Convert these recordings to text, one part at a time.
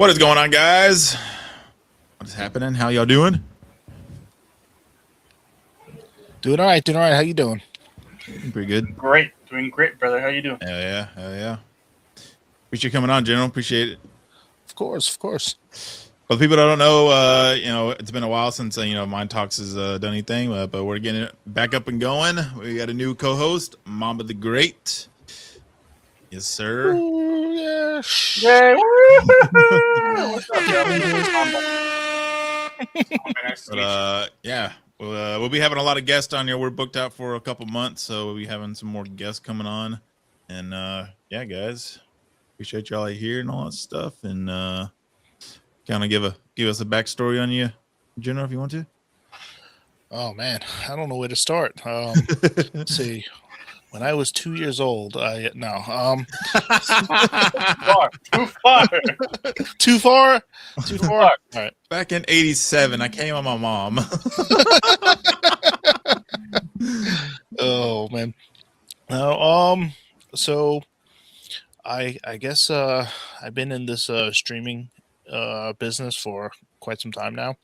What is going on, guys? What is happening? How y'all doing? Doing all right. How you doing? Pretty good. Doing great, brother. How you doing? Hell yeah. Appreciate you coming on, General. Appreciate it. Of course. For the people that don't know, it's been a while since Mind Talks has done anything, but we're getting it back up and going. We got a new co-host, Mamba the Great. Yes, sir. Ooh, yeah. Yay! What's up, y'all? Nice to meet you. Yeah, we'll be having a lot of guests on here. We're booked out for a couple months, so we'll be having some more guests coming on. And yeah, guys, appreciate y'all here and all that stuff. And kind of give us a backstory on you, Jenna, if you want to. Oh man, I don't know where to start. Let's see. When I was 2 years old, Too too far. All right. Back in '87, I came on my mom. Oh man. No. So I guess I've been in this streaming business for quite some time now.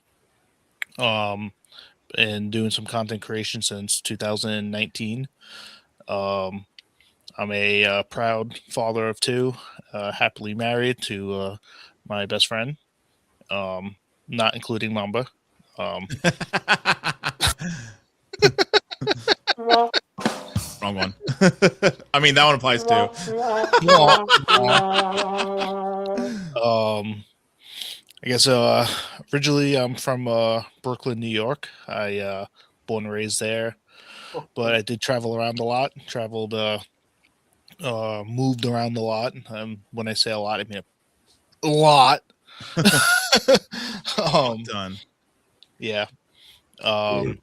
And doing some content creation since 2019. I'm a proud father of two, happily married to my best friend, not including Mamba. Wrong one. I mean, that one applies too. I guess originally I'm from Brooklyn, New York. I born and raised there, but I did travel around a lot. Moved around a lot. When I say a lot, I mean a lot. Done. Yeah. I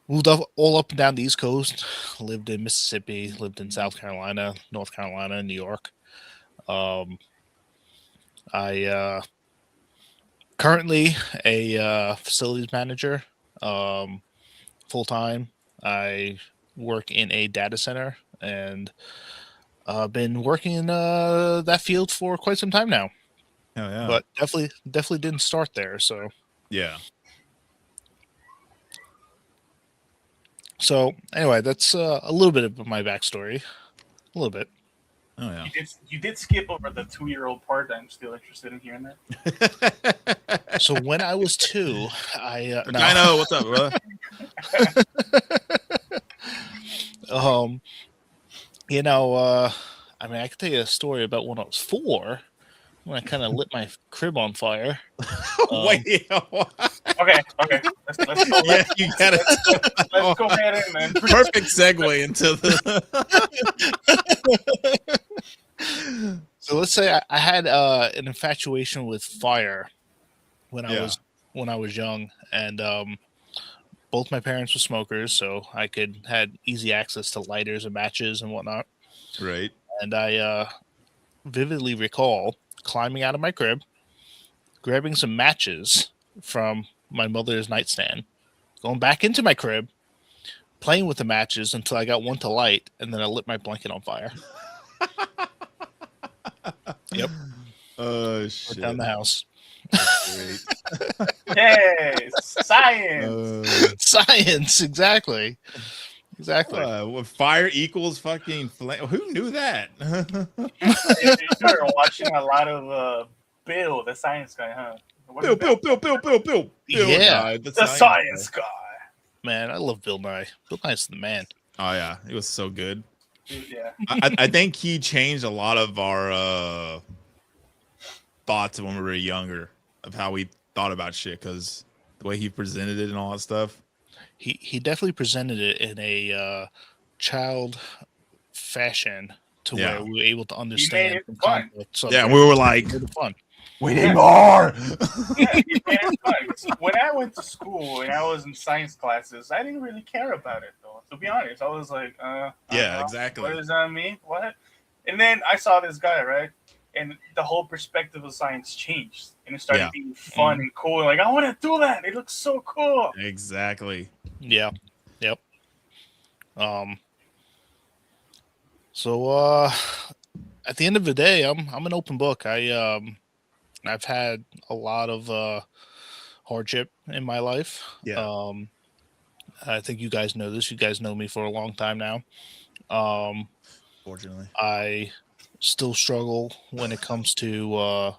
moved all up and down the East Coast. Lived in Mississippi. Lived in South Carolina, North Carolina, New York. I currently a facilities manager, full time. I work in a data center and been working in that field for quite some time now. Oh yeah. But definitely didn't start there. So yeah. So anyway, that's a little bit of my backstory. A little bit. Oh yeah. You did skip over the 2-year-old part. I'm still interested in hearing that. So when I was 2, I know what's up, brother. I mean, I could tell you a story about when I was 4, when I kind of lit my crib on fire. Wait. Okay. Let's go. Yeah, you got it. Let's go ahead and perfect segue into the. So let's say I had an infatuation with fire when I was young, and both my parents were smokers, so I had easy access to lighters and matches and whatnot. Right. And I vividly recall climbing out of my crib, grabbing some matches from my mother's nightstand, going back into my crib, playing with the matches until I got one to light, and then I lit my blanket on fire. Yep. Oh shit. Down the house. That's great. Yes, science. Science, exactly. What fire equals fucking flame? Who knew that? You were watching a lot of Bill, the science guy, huh? Bill. Yeah, the science guy. Man, I love Bill Nye. Bill Nye's the man. Oh yeah, it was so good. Yeah. I think he changed a lot of our thoughts when we were younger of how we thought about shit, because the way he presented it and all that stuff. He definitely presented it in a child fashion to where we were able to understand the conflict. Yeah, we were like, fun. We need more. Yeah, he made it fun. When I went to school and I was in science classes, I didn't really care about it, though. To be honest, I was like, yeah, exactly. What does that mean? What? And then I saw this guy, right? And the whole perspective of science changed, and it started being fun and cool. And like, I want to do that. It looks so cool. Exactly. Yeah. Yep. So at the end of the day, I'm an open book. I've had a lot of hardship in my life. Yeah. I think you guys know this. You guys know me for a long time now. Um, Fortunately. I still struggle when it comes to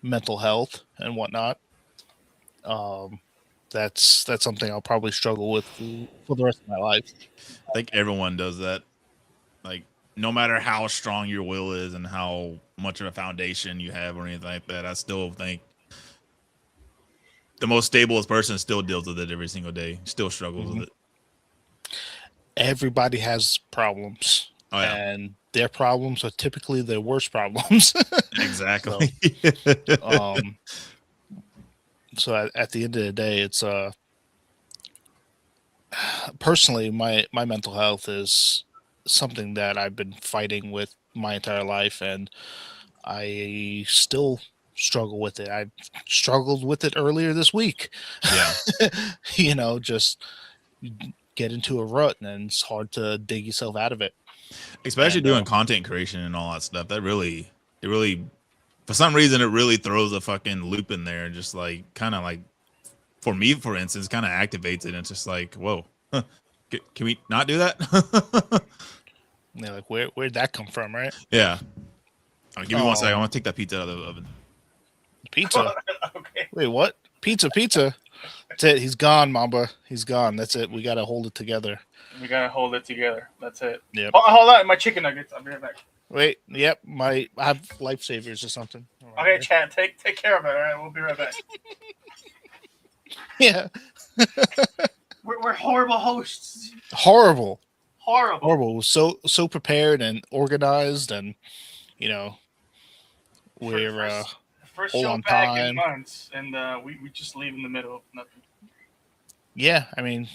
mental health and whatnot. Um, that's something I'll probably struggle with for the rest of my life. I think everyone does that. Like, no matter how strong your will is and how much of a foundation you have or anything like that, I still think the most stablest person still deals with it every single day, still struggles with it. Everybody has problems, Oh, yeah. and their problems are typically their worst problems. Exactly. So at the end of the day, it's personally my mental health is something that I've been fighting with my entire life, and I still struggle with it. I struggled with it earlier this week. Yeah. Just get into a rut, and it's hard to dig yourself out of it. Especially doing content creation and all that stuff. It really, for some reason, it really throws a fucking loop in there. Just like, kind of like, for me, for instance, kind of activates it. And it's just like, whoa, can we not do that? Yeah, like where'd that come from, right? Yeah. Give me 1 second. I want to take that pizza out of the oven. Pizza? Okay. Wait, what? Pizza. That's it. He's gone, Mamba. He's gone. That's it. We got to hold it together. We gotta hold it together. That's it. Yep. Hold on, my chicken nuggets. I'll be right back. Wait. Yep. I have lifesavers or something. Okay, Chad, take care of it. All right, we'll be right back. Yeah. We're horrible hosts. Horrible. So prepared and organized, and we're first all show on back time. in months, and we just leave in the middle of nothing. Yeah, I mean,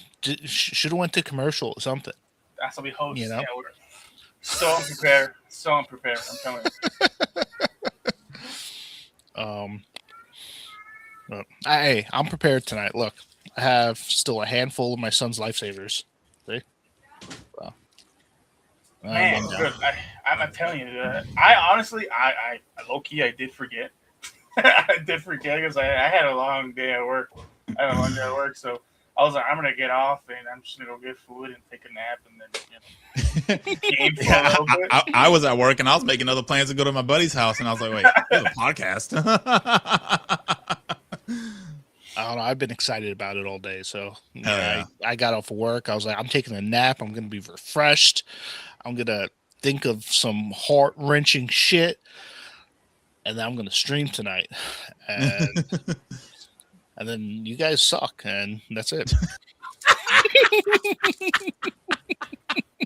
should have went to commercial or something. That's how we host. You know? Yeah, we're so unprepared. I'm telling you. Hey, I'm prepared tonight. Look, I have still a handful of my son's lifesavers. See? Well, Man, good. I'm telling you, I honestly, I low key, I did forget. I did forget because I had a long day at work. So I was like, I'm gonna get off and I'm just gonna go get food and take a nap and then game for a little bit. I was at work and I was making other plans to go to my buddy's house, and I was like, wait, there's a podcast. I don't know. I've been excited about it all day. So I got off of work. I was like, I'm taking a nap. I'm going to be refreshed. I'm going to think of some heart-wrenching shit. And then I'm going to stream tonight. And, and then you guys suck. And that's it.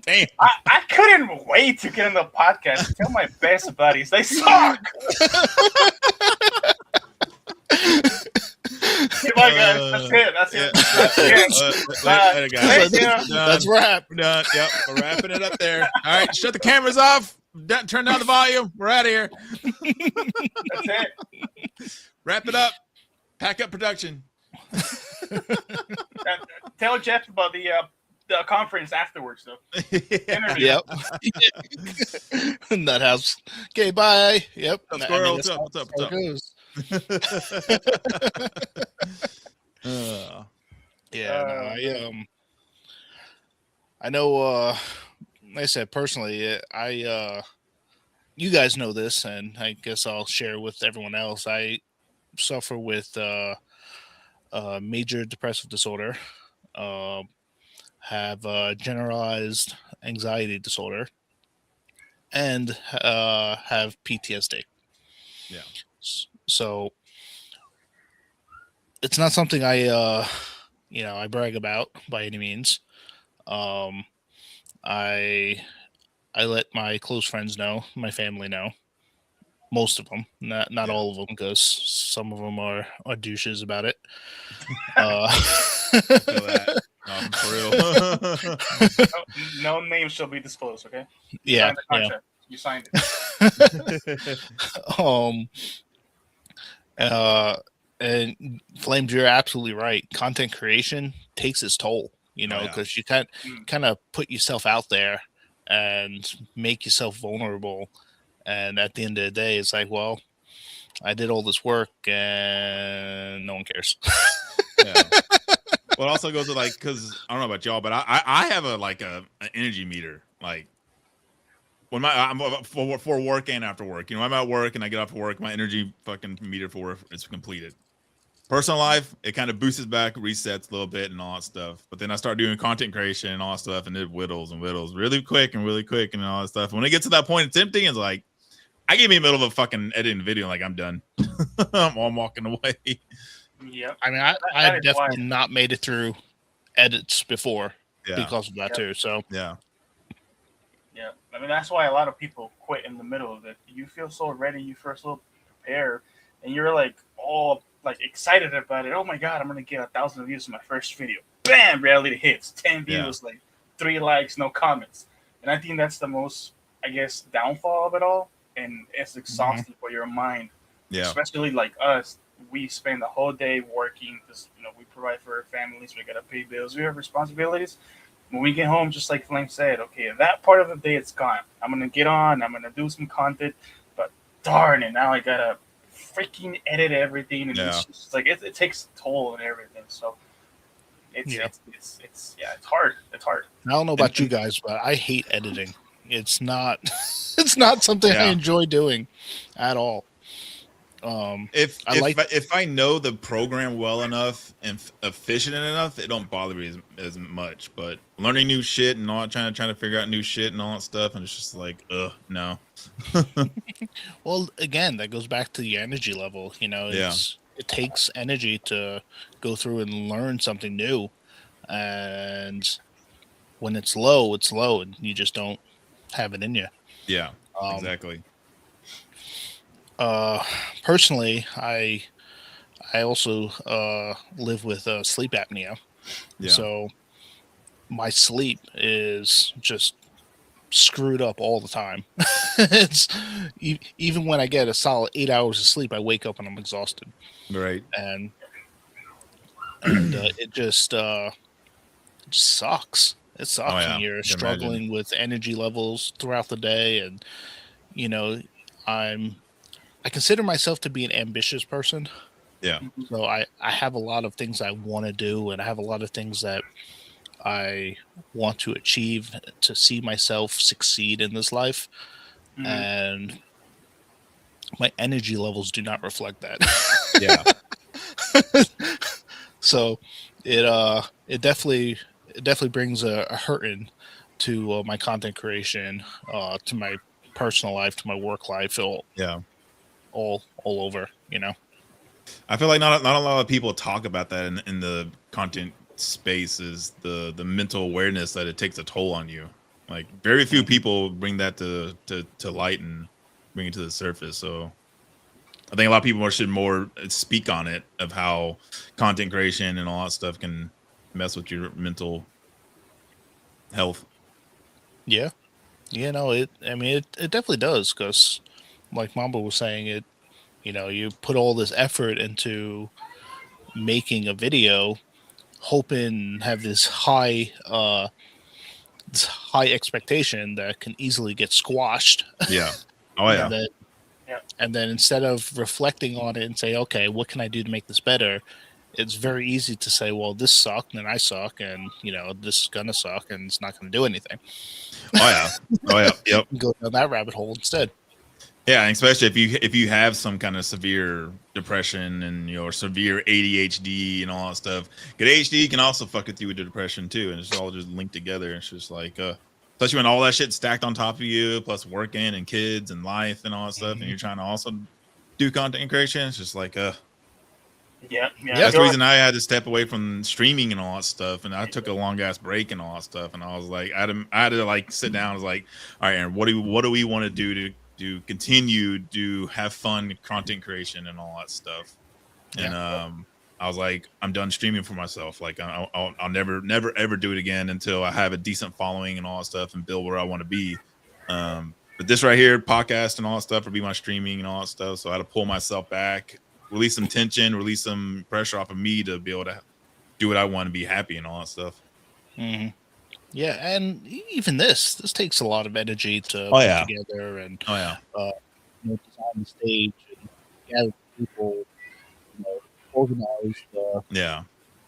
Damn. I couldn't wait to get in the podcast and tell my best buddies they suck. Goodbye, guys. That's it. Let's wrap. We're done. Yep, we're wrapping it up there. All right, shut the cameras off. Turn down the volume. We're out of here. That's it. Wrap it up. Pack up production. Tell Jeff about the conference afterwards, though. Yep. That house. Okay, bye. Yep. Squirrel, what's up? I know like I said, personally, you guys know this, and I guess I'll share with everyone else. I suffer with major depressive disorder, have generalized anxiety disorder, and have PTSD. Yeah. So it's not something I brag about by any means. I let my close friends know, my family know, most of them, not all of them, because some of them are douches about it. For real. No names shall be disclosed. Okay. Yeah. You signed it. And Flames, you're absolutely right. Content creation takes its toll, because you kind of put yourself out there and make yourself vulnerable, And at the end of the day, it's like, well, I did all this work and no one cares. Yeah. Well, it also goes to like, because I don't know about y'all, but I have a like an energy meter. Like when I'm for work and after work. You know, I'm at work and I get off of work, my energy fucking meter for work is completed. Personal life, it kind of boosts back, resets a little bit and all that stuff. But then I start doing content creation and all that stuff, and it whittles and whittles really quick and all that stuff. When it gets to that point, it's empty. And it's like, I get me in the middle of a fucking editing video, like I'm done. I'm walking away. Yep. I mean, I've definitely not made it through edits before because of that too. So yeah. I mean, that's why a lot of people quit in the middle of it. You feel so ready, you feel so prepared, and you're like all like excited about it. Oh my god, I'm gonna get 1,000 views in my first video. Bam! Reality hits 10 views, like 3 likes, no comments. And I think that's the most, I guess, downfall of it all. And it's exhausting for your mind. Yeah. Especially like us, we spend the whole day working because we provide for our families. We gotta pay bills. We have responsibilities. When we get home, just like Flame said, okay, that part of the day it's gone. I'm gonna get on. I'm gonna do some content, but darn it, now I gotta freaking edit everything, and it's just like it takes a toll and everything. So it's hard. It's hard. I don't know about you guys, but I hate editing. It's not something I enjoy doing at all. If I know the program well enough and efficient enough, it don't bother me as much. But learning new shit and all, trying to figure out new shit and all that stuff, and it's just like, no. Well, again, that goes back to the energy level. It takes energy to go through and learn something new, and when it's low, and you just don't have it in you. Yeah, exactly. Personally, I also live with sleep apnea, so my sleep is just screwed up all the time. It's even when I get a solid 8 hours of sleep, I wake up and I'm exhausted. Right, and it just sucks. It sucks when you're struggling with energy levels throughout the day, and I consider myself to be an ambitious person. Yeah. So I have a lot of things I want to do, and I have a lot of things that I want to achieve to see myself succeed in this life. Mm-hmm. And my energy levels do not reflect that. Yeah. So it definitely brings a hurting to my content creation, to my personal life, to my work life. All over, I feel like not a lot of people talk about that in the content space, is the mental awareness that it takes a toll on you. Like very few people bring that to light and bring it to the surface. So I think a lot of people should more speak on it, of how content creation and all that stuff can mess with your mental health. Yeah. It definitely does, because like Mamba was saying, you put all this effort into making a video, hoping have this high expectation that can easily get squashed. Yeah. Oh yeah. And then instead of reflecting on it and say, okay, what can I do to make this better? It's very easy to say, well, this sucked and I suck, and this is gonna suck and it's not gonna do anything. Oh yeah. Yep. Go down that rabbit hole instead. Yeah, and especially if you have some kind of severe depression and severe ADHD and all that stuff. Because ADHD can also fuck with you with the depression too, and it's all just linked together. It's just like, especially when all that shit stacked on top of you, plus working and kids and life and all that stuff, and you're trying to also do content creation. It's just like, yeah. That's the reason I had to step away from streaming and all that stuff, and I took a long ass break and all that stuff, and I was like, I had to like sit down. I was like, all right, Aaron, what do we want to do to continue to have fun content creation and all that stuff? And I was like, I'm done streaming for myself. Like I'll never ever do it again until I have a decent following and all that stuff and build where I want to be. But this right here, podcast and all that stuff, will be my streaming and all that stuff. So I had to pull myself back, release some tension, release some pressure off of me to be able to do what I want to be happy and all that stuff. Mm-hmm. Yeah, and even this takes a lot of energy to Oh, put yeah. together and Oh yeah. design the stage and gather people, organize Yeah.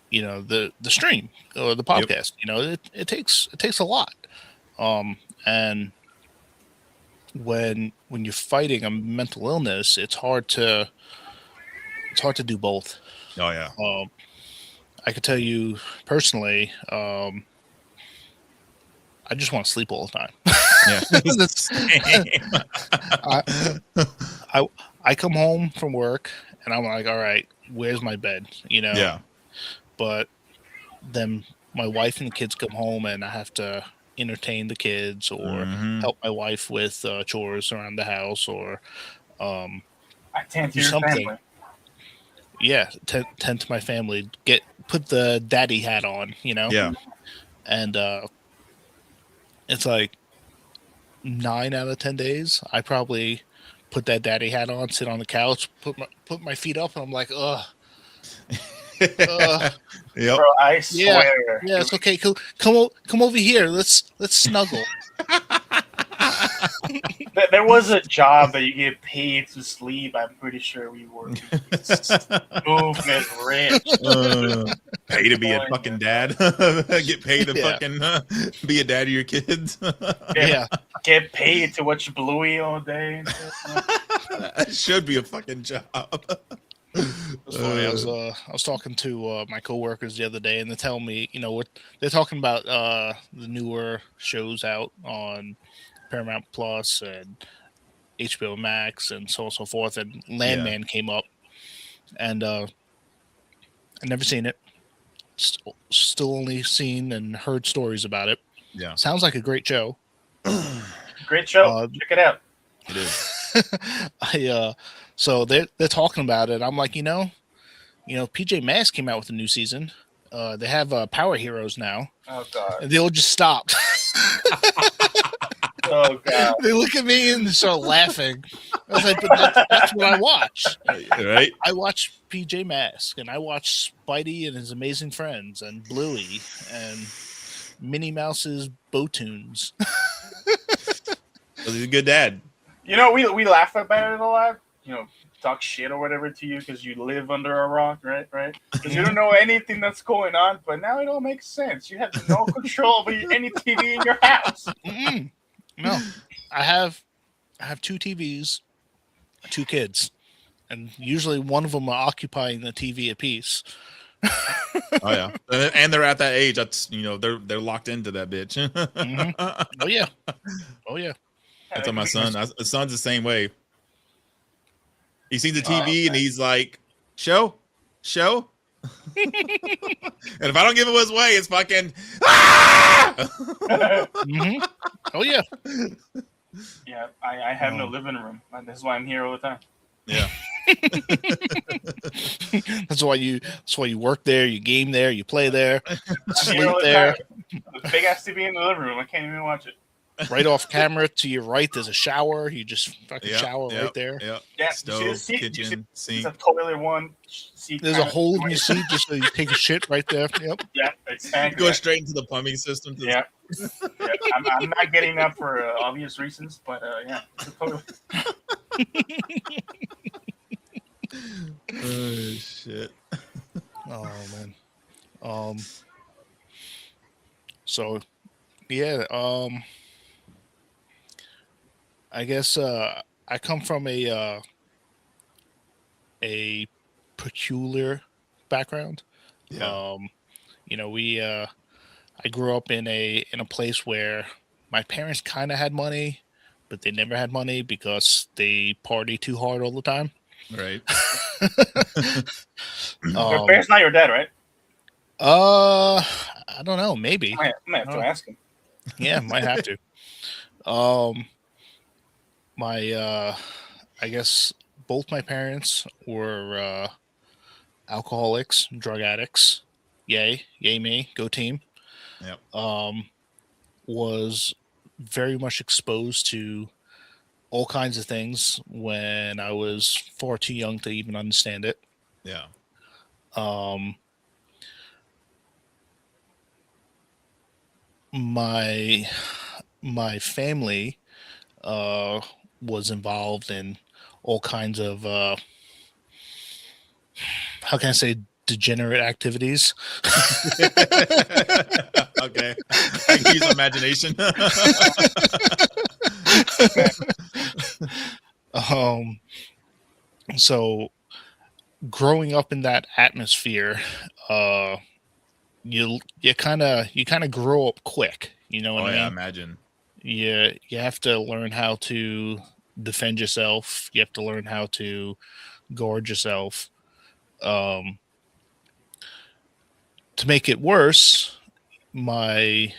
the stream or the Yep. podcast. It takes a lot. And when you're fighting a mental illness, it's hard to do both. Oh yeah. I could tell you personally, I just want to sleep all the time. Yeah. I, I I come home from work and I'm like, all right, where's my bed? Yeah. But then my wife and the kids come home and I have to entertain the kids or Mhm. help my wife with chores around the house or um, I tend to do your something. family. Yeah, tend to my family. Put the daddy hat on, Yeah. and it's like 9 out of 10 days, I probably put that daddy hat on, sit on the couch, put my feet up, and I'm like, ugh, ugh. Yep. Bro, I Yeah, swear. yeah, it's okay. Come over here. Let's snuggle. There was a job that you get paid to sleep. I'm pretty sure we were smooth and rich. Pay to be a fucking dad. Get paid to Yeah. fucking be a dad of your kids. Yeah, Get paid to watch Bluey all day. And shit, That should be a fucking job. it's funny. I was talking to my coworkers the other day, and they're telling me, what they're talking about the newer shows out on Paramount Plus and HBO Max and so on and so forth. And Landman came up, and I never seen it. Still only seen and heard stories about it. Yeah, Sounds like a great show. Great show. Check it out. it is. So they're talking about it. I'm like, PJ Masks came out with a new season. They have Power Heroes now, Oh god. and they all just stopped. Oh god. They look at me and start laughing. I was like, but that's what I watch. Right? I watch PJ Masks, and I watch Spidey and His Amazing Friends, and Bluey, and Minnie Mouse's Bow-Tunes. He's a good dad. We laugh about it a lot. Talk shit or whatever to you because you live under a rock, right? Because you don't know anything that's going on. But now it all makes sense. You have no control over any TV in your house. Mm-mm. No, I have 2 TVs, 2 kids, and usually one of them are occupying the TV a piece. Oh yeah, and they're at that age. That's they're locked into that bitch. Mm-hmm. Oh yeah. That's on my son. My son's the same way. He sees the TV and he's like, "Show." And if I don't give him his way, it's fucking. Mm-hmm. Oh yeah. Yeah, I have no living room. That's why I'm here all the time. Yeah. That's why you work there, you game there, you play there, sleep all the there. The big ass TV in the living room. I can't even watch it. Right off camera to your right, there's a shower. You just fucking shower right there. Yep. Yeah, Stove, kitchen, sink. There's a toilet one seat. There's a hole in your seat just so you take a shit right there. Yep. Yeah, exactly. Go straight into the plumbing system. Yeah. I'm not getting up for obvious reasons, but yeah. Oh shit. Oh man. So yeah. I guess I come from a peculiar background. Yeah. I grew up in a place where my parents kind of had money, but they never had money because they party too hard all the time. Right. Your parents not your dad, right? I don't know. Maybe I might have to ask him. Yeah, might have to. I guess both my parents were alcoholics, drug addicts. Yay me, go team. Yep. Was very much exposed to all kinds of things when I was far too young to even understand it. Yeah. my family was involved in all kinds of how can I say degenerate activities. Okay, I can use imagination. um, so growing up in that atmosphere, uh, you kind of grow up quick. You know what Oh I yeah, mean? imagine. You have to learn how to defend yourself. You have to learn how to guard yourself. Um, to make it worse, my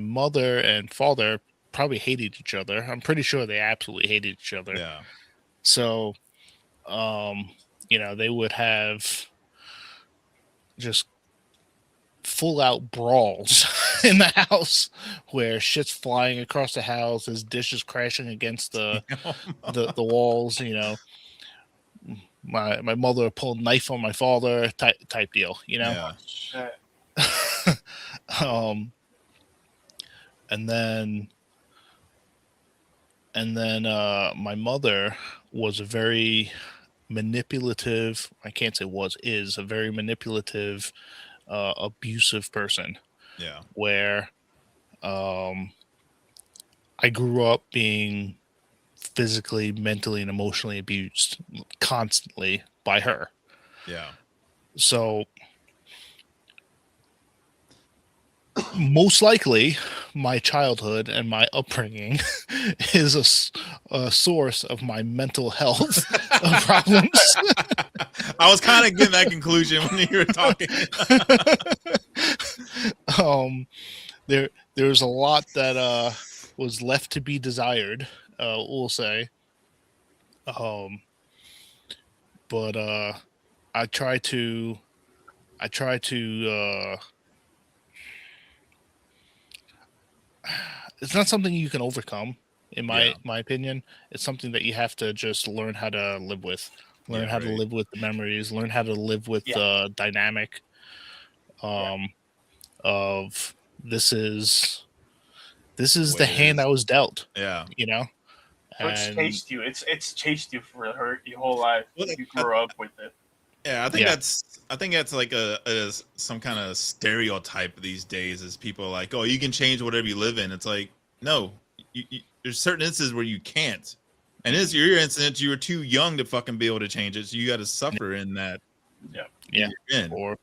mother and father probably hated each other. I'm pretty sure they absolutely hated each other. Yeah, So, um, they would have just full out brawls in the house where shit's flying across the house, there's dishes crashing against the walls, my mother pulled a knife on my father type deal. yeah, Shit. um and then my mother was a very manipulative, I can't say was, is a very manipulative, abusive person, yeah, where um I grew up being physically, mentally, and emotionally abused constantly by her. yeah. So most likely my childhood and my upbringing is a source of my mental health problems. I was kind of getting that conclusion when you were talking. um there's a lot that was left to be desired, we'll say. um but I try to I try to it's not something you can overcome, in Yeah, my opinion. It's something that you have to just learn how to live with, learn yeah, how to right. live with the memories, learn how to live with Yeah. the dynamic, Yeah. um of this is this is What the it hand I is. was dealt, Yeah. you know So it's and chased you. It's chased you for your whole life. Well, You grew up with it. yeah, yeah, I think that's like some kind of stereotype these days. Is people like, oh, you can change whatever you live in. It's like, no, there's certain instances where you can't. And this your instance, you were too young to fucking be able to change it. So you got to suffer in that Yeah. yeah. you're in. Or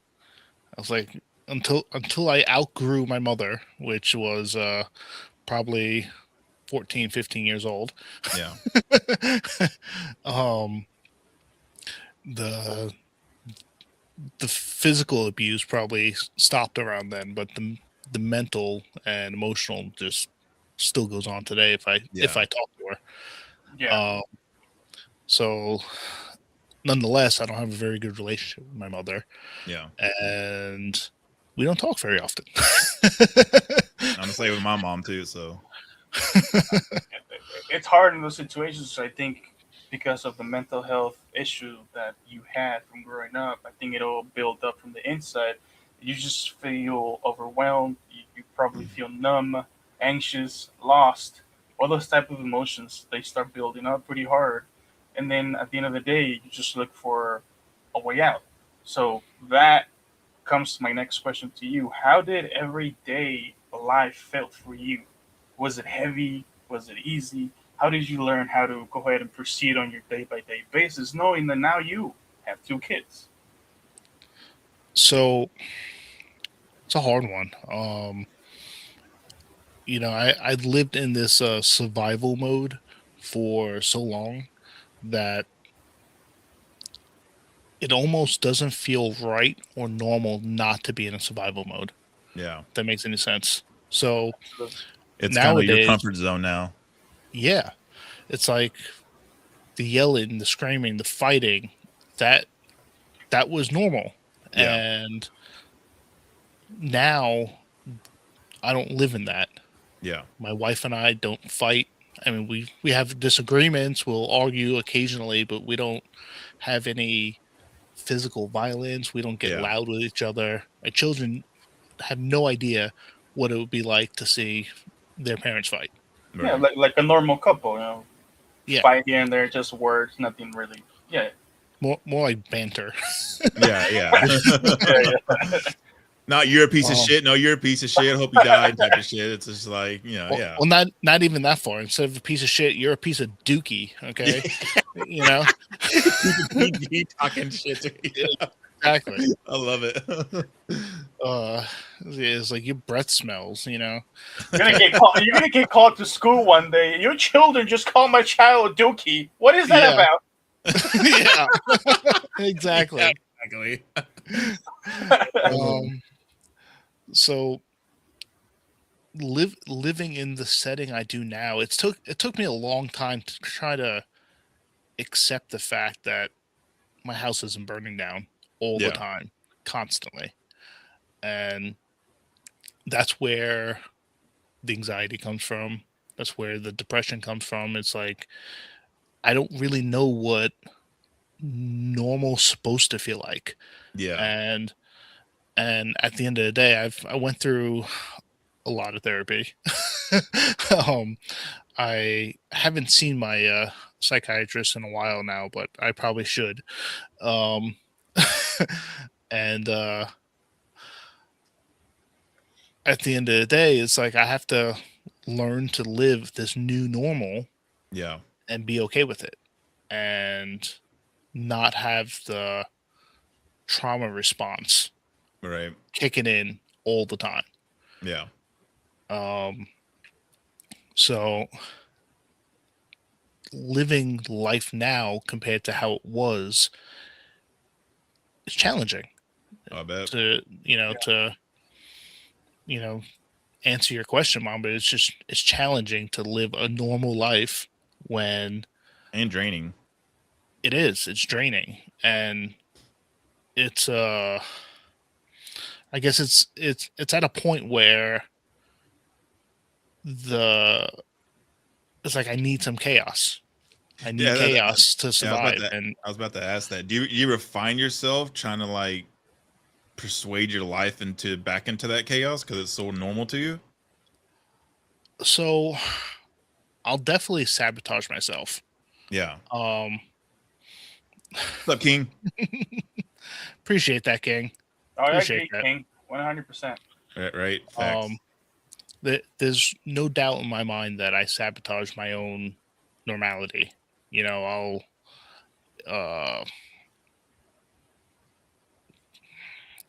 I was like, until I outgrew my mother, which was probably 14, 15 years old. Yeah, um the the physical abuse probably stopped around then, but the mental and emotional just still goes on today if yeah, I talk to her. Yeah. So nonetheless, I don't have a very good relationship with my mother, yeah. and we don't talk very often. I'm the same with my mom too. So It's hard in those situations. I think because of the mental health issue that you had from growing up. I think it'll build up from the inside. You just feel overwhelmed. You probably feel numb, anxious, lost. All those type of emotions, they start building up pretty hard, and then at the end of the day, you just look for a way out. So that comes to my next question to you. How did everyday life felt for you? Was it heavy? Was it easy? How did you learn how to go ahead and proceed on your day by day basis, knowing that now you have two kids? So it's a hard one. I lived in this survival mode for so long that it almost doesn't feel right or normal not to be in a survival mode. yeah, If that makes any sense. So Absolutely. it's kind of your nowadays, comfort zone now. yeah, it's like the yelling, the screaming, the fighting, that that was normal. Yeah, And now I don't live in that. yeah, My wife and I don't fight. I mean, we have disagreements. We'll argue occasionally, but we don't have any physical violence. We don't get yeah, loud with each other. My children have no idea what it would be like to see their parents fight. Yeah, Right. like a normal couple, Yeah. fight here and there, just words, nothing really. Yeah, More like banter. Yeah, yeah. yeah. Not you're a piece of Um, shit. No, you're a piece of shit. Hope you die type of shit. It's just like, yeah. well, not even that far. Instead of a piece of shit, you're a piece of dookie. Okay, you know. Keep it PG talking shit to me. Exactly. I love it. It's like your breath smells. You know. You're gonna get called to school one day. Your children just call my child Dookie. What is that Yeah. about? Yeah. Exactly. Exactly. So living in the setting I do now, it took me a long time to try to accept the fact that my house isn't burning down all the Yeah. time, constantly. And that's where the anxiety comes from. That's where the depression comes from. It's like I don't really know what normal's supposed to feel like. Yeah. And at the end of the day, I went through a lot of therapy. um, I haven't seen my psychiatrist in a while now, but I probably should. Um, and at the end of the day, it's like I have to learn to live this new normal Yeah. and be okay with it, and not have the trauma response Right. kicking in all the time. Yeah. So living life now compared to how it was is challenging I bet. to answer your question, Mom, but it's challenging to live a normal life when And draining. it's draining. And it's I guess it's at a point where it's like I need some chaos. I need chaos to survive. I was about to ask that. Do you ever find yourself trying to like persuade your life back into that chaos because it's so normal to you? So I'll definitely sabotage myself. Yeah. Um What's up, King? Appreciate that, King. Oh, I Appreciate agree, that. King. 100%. Right. Facts. There's no doubt in my mind that I sabotage my own normality. You know,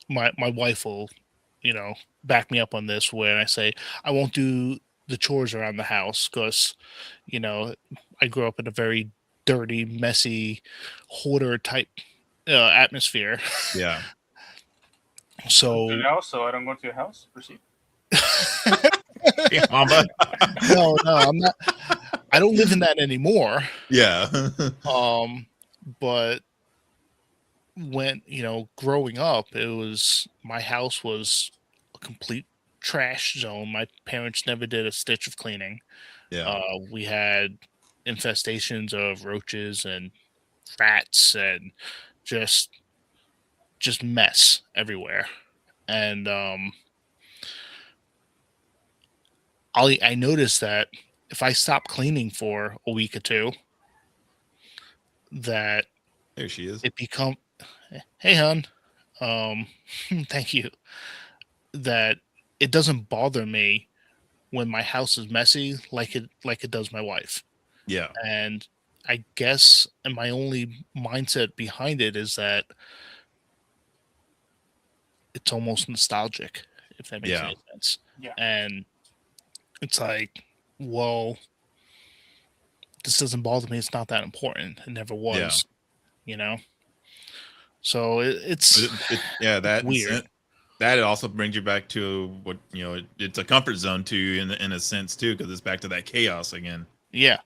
my wife will, back me up on this when I say I won't do the chores around the house because, I grew up in a very dirty, messy, hoarder type atmosphere. Yeah. So So I don't go to your house. Proceed. Yeah, Mamba. no, I'm not. I don't live in that anymore. Yeah. But when growing up, my house was a complete trash zone. My parents never did a stitch of cleaning. Yeah. We had infestations of roaches and rats and just mess everywhere. And I noticed that if I stop cleaning for a week or two, that There she is. it become hey hon, thank you, that it doesn't bother me when my house is messy like it does my wife. Yeah. And I guess, and my only mindset behind it is that it's almost nostalgic, if that makes Yeah. any sense. Yeah. And it's like, well, this doesn't bother me. It's not that important. It never was, So it's that weird. That also brings you back to what it's a comfort zone to you in a sense too, because it's back to that chaos again. Yeah.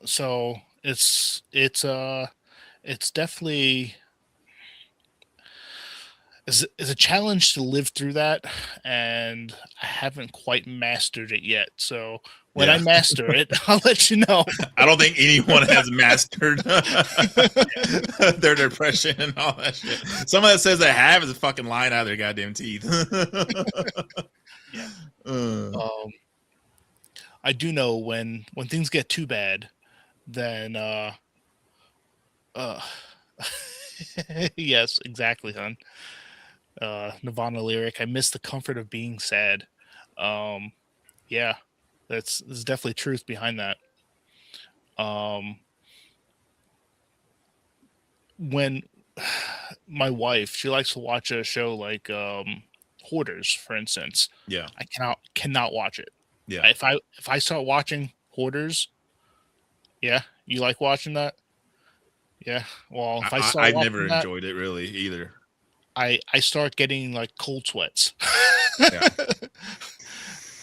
So it's definitely is a challenge to live through that, and I haven't quite mastered it yet. So When I master it, I'll let you know. I don't think anyone has mastered their depression and all that shit. Someone that says they have is a fucking lying out of their goddamn teeth. Yeah. I do know when things get too bad, then yes, exactly, hon. Nirvana lyric. I miss the comfort of being sad. Yeah, there's definitely truth behind that. When my wife, she likes to watch a show like Hoarders, for instance. Yeah. I cannot watch it. Yeah. If I start watching Hoarders, yeah, you like watching that? Yeah. Well, if I start I've watching never that, enjoyed it really either. I start getting like cold sweats. Yeah.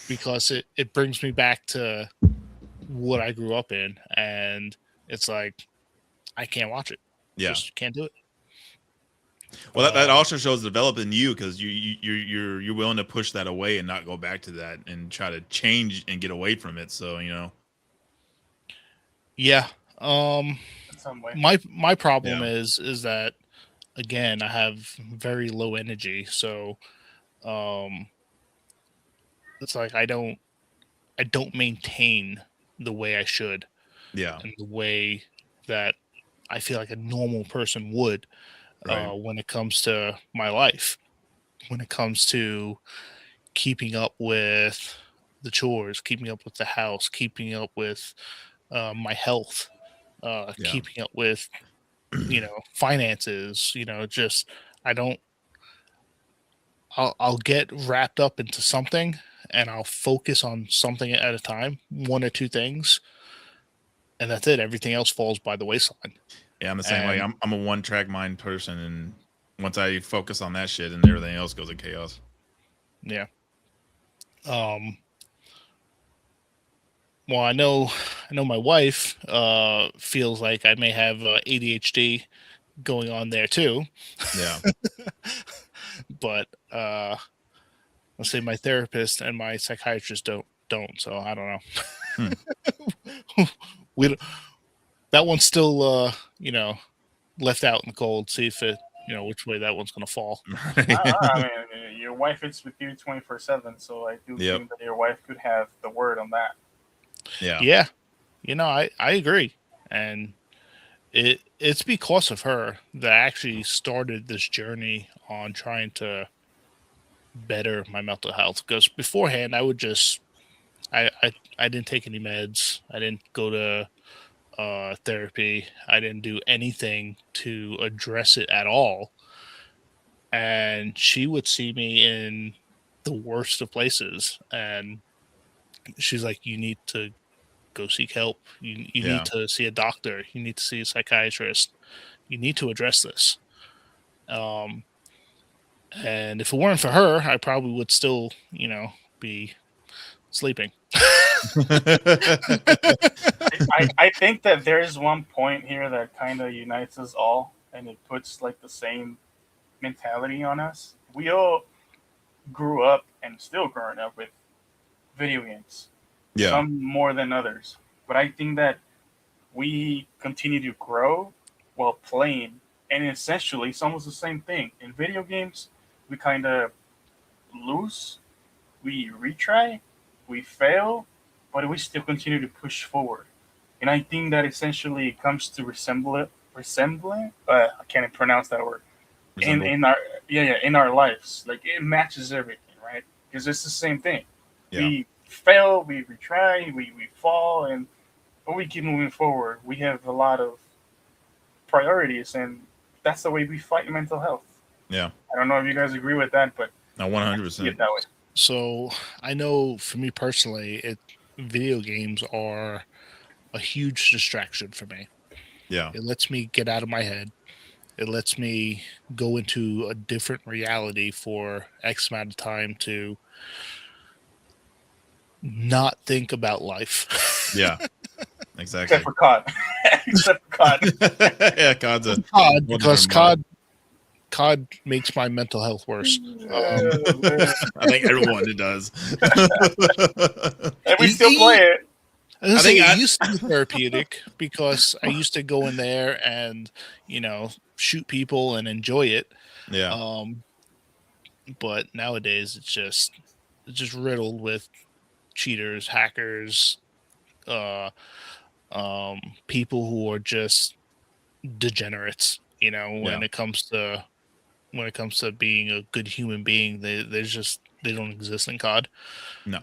Because it brings me back to what I grew up in, and it's like I can't watch it. Yeah. Just can't do it. Well, that also shows developing you, because you're willing to push that away and not go back to that and try to change and get away from it. So Yeah. In some way. My problem is that, again, I have very low energy, so it's like I don't maintain the way I should. Yeah. And the way that I feel like a normal person would, Right. when it comes to my life, when it comes to keeping up with the chores, keeping up with the house, keeping up with my health, keeping up with, finances, just I don't. I'll get wrapped up into something, and I'll focus on something at a time, one or two things, and that's it. Everything else falls by the wayside. Yeah, I'm the same way. I'm a one-track mind person, and once I focus on that shit, and everything else goes in chaos. Yeah. Well, I know my wife feels like I may have ADHD going on there too. Yeah. But let's say my therapist and my psychiatrist don't. So I don't know. That one's still left out in the cold. See if it which way that one's gonna fall. I mean, your wife is with you 24/7, so I do think that your wife could have the word on that. Yeah. I agree, and it's because of her that I actually started this journey on trying to better my mental health. Because beforehand, I would just I didn't take any meds. I didn't go to therapy. I didn't do anything to address it at all. And she would see me in the worst of places, and she's like, "You need to go seek help. You need to see a doctor. You need to see a psychiatrist. You need to address this." And if it weren't for her, I probably would still, be sleeping. I think that there's one point here that kind of unites us all, and it puts like the same mentality on us. We all grew up and still growing up with video games. Yeah. Some more than others. But I think that we continue to grow while playing, and essentially it's almost the same thing. In video games, we kind of lose, we retry, we fail, but we still continue to push forward. And I think that essentially comes to resembling. I can't even pronounce that word. In our lives, like it matches everything, right? Because it's the same thing. Yeah. We fail, we retry, we fall, but we keep moving forward. We have a lot of priorities, and that's the way we fight mental health. Yeah. I don't know if you guys agree with that, but no, 100%. That way. So I know for me personally, video games are a huge distraction for me. Yeah. It lets me get out of my head. It lets me go into a different reality for X amount of time to not think about life. Yeah, exactly. Except for COD. Yeah, COD's a COD, because COD makes my mental health worse. I think everyone it does. and we still play it. I think it used to be therapeutic because I used to go in there and, shoot people and enjoy it. Yeah. But nowadays it's just riddled with cheaters, hackers, uh, people who are just degenerates. Yeah. When it comes to being a good human being, they don't exist in COD. No.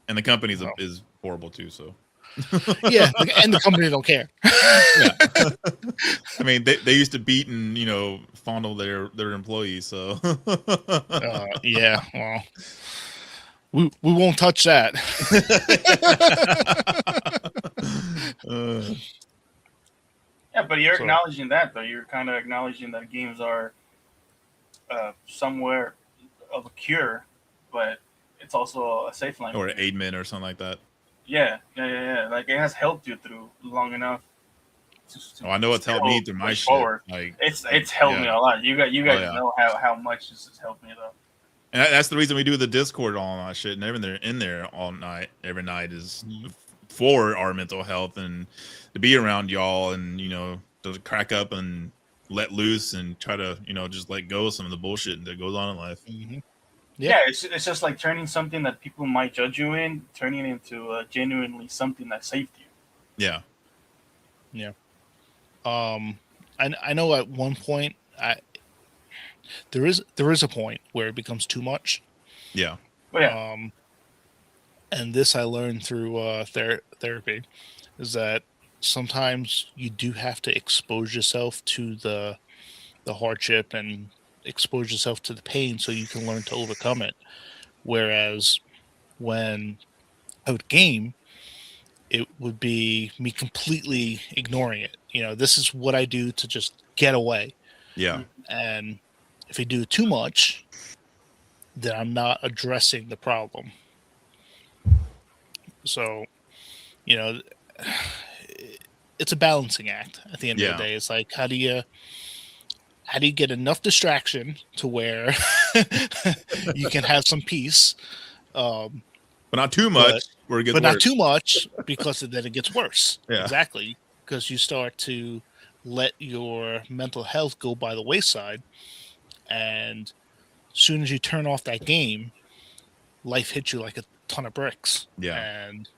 And the company No. is horrible too. So. Yeah, and the company don't care. Yeah. I mean, they used to beat and fondle their employees. So. Yeah. Well, we won't touch that. Yeah, but you're acknowledging that, though. You're kind of acknowledging that games are somewhere of a cure, but it's also a safe line. Or an aidment or something like that. Yeah. Like, it has helped you through long enough. I know it's helped me through my shit. Forward. Like it's helped me a lot. You guys know how much this has helped me, though. And that's the reason we do the Discord all that shit, and everything in there all night, every night is for our mental health and to be around y'all and to crack up and let loose and try to just let go of some of the bullshit that goes on in life. Mm-hmm. Yeah, it's just like turning something that people might judge you in, turning it into genuinely something that saved you. Yeah. Yeah. I know at one point there is a point where it becomes too much. Yeah. Oh, yeah. And this I learned through therapy is that sometimes you do have to expose yourself to the hardship and expose yourself to the pain so you can learn to overcome it. Whereas when I would game, it would be me completely ignoring it. This is what I do to just get away. Yeah. And if I do too much, then I'm not addressing the problem. So, it's a balancing act at the end of the day. It's like, how do you get enough distraction to where you can have some peace, but not too much, where it gets worse. Not too much, because then it gets worse. Yeah. Exactly, because you start to let your mental health go by the wayside, and as soon as you turn off that game, life hits you like a ton of bricks. Yeah. And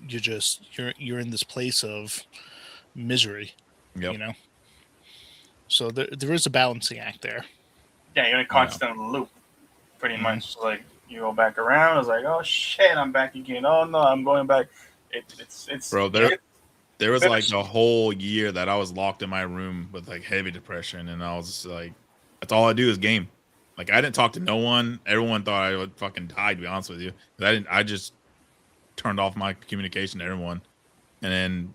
you're in this place of misery. Yep. So there is a balancing act there. Yeah, you're in a constant loop, pretty much. Like, you go back around, it's like, oh shit, I'm back again. Oh no, I'm going back. It's bro. There was like a whole year that I was locked in my room with like heavy depression, and I was like, that's all I do is game. Like, I didn't talk to no one. Everyone thought I would fucking die, to be honest with you. I just turned off my communication to everyone. And then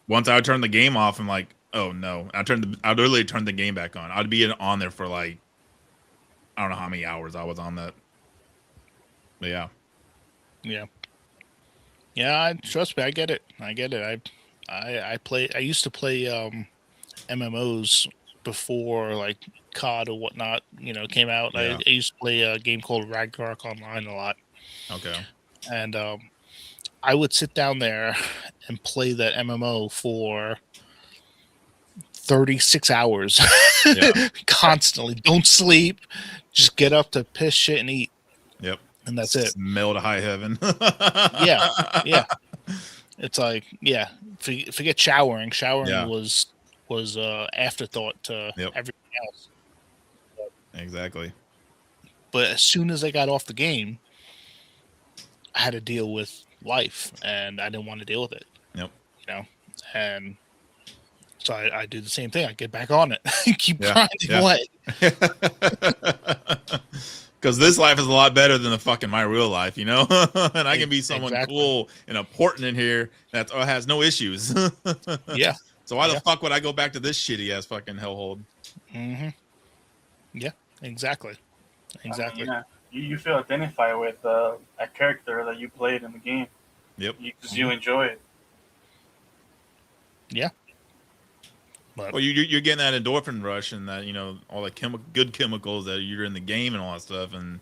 once I would turn the game off, I'm like, oh no. I literally turned the game back on. I'd be on there for like, I don't know how many hours I was on that. But yeah. Yeah. Yeah, trust me, I get it. I used to play MMOs before like COD or whatnot, came out. Yeah. I used to play a game called Ragnarok Online a lot. Okay. And I would sit down there and play that MMO for 36 hours constantly. Don't sleep. Just get up to piss, shit, and eat. Yep. And that's it. Smell to high heaven. Yeah. It's like, forget showering. Showering was afterthought to everything else. Exactly. But as soon as I got off the game, I had to deal with life, and I didn't want to deal with it. Yep. And so I do the same thing. I get back on it, keep grinding away. Because this life is a lot better than the fucking my real life, and I can be someone cool and important in here that has no issues. Yeah. So why the fuck would I go back to this shitty ass fucking hellhole? Mm-hmm. Yeah. Exactly. I mean, you feel identified with a character that you played in the game. Yep. Because you enjoy it. Yeah. But Well, you're getting that endorphin rush and that, you know, all the good chemicals that you're in the game and all that stuff. And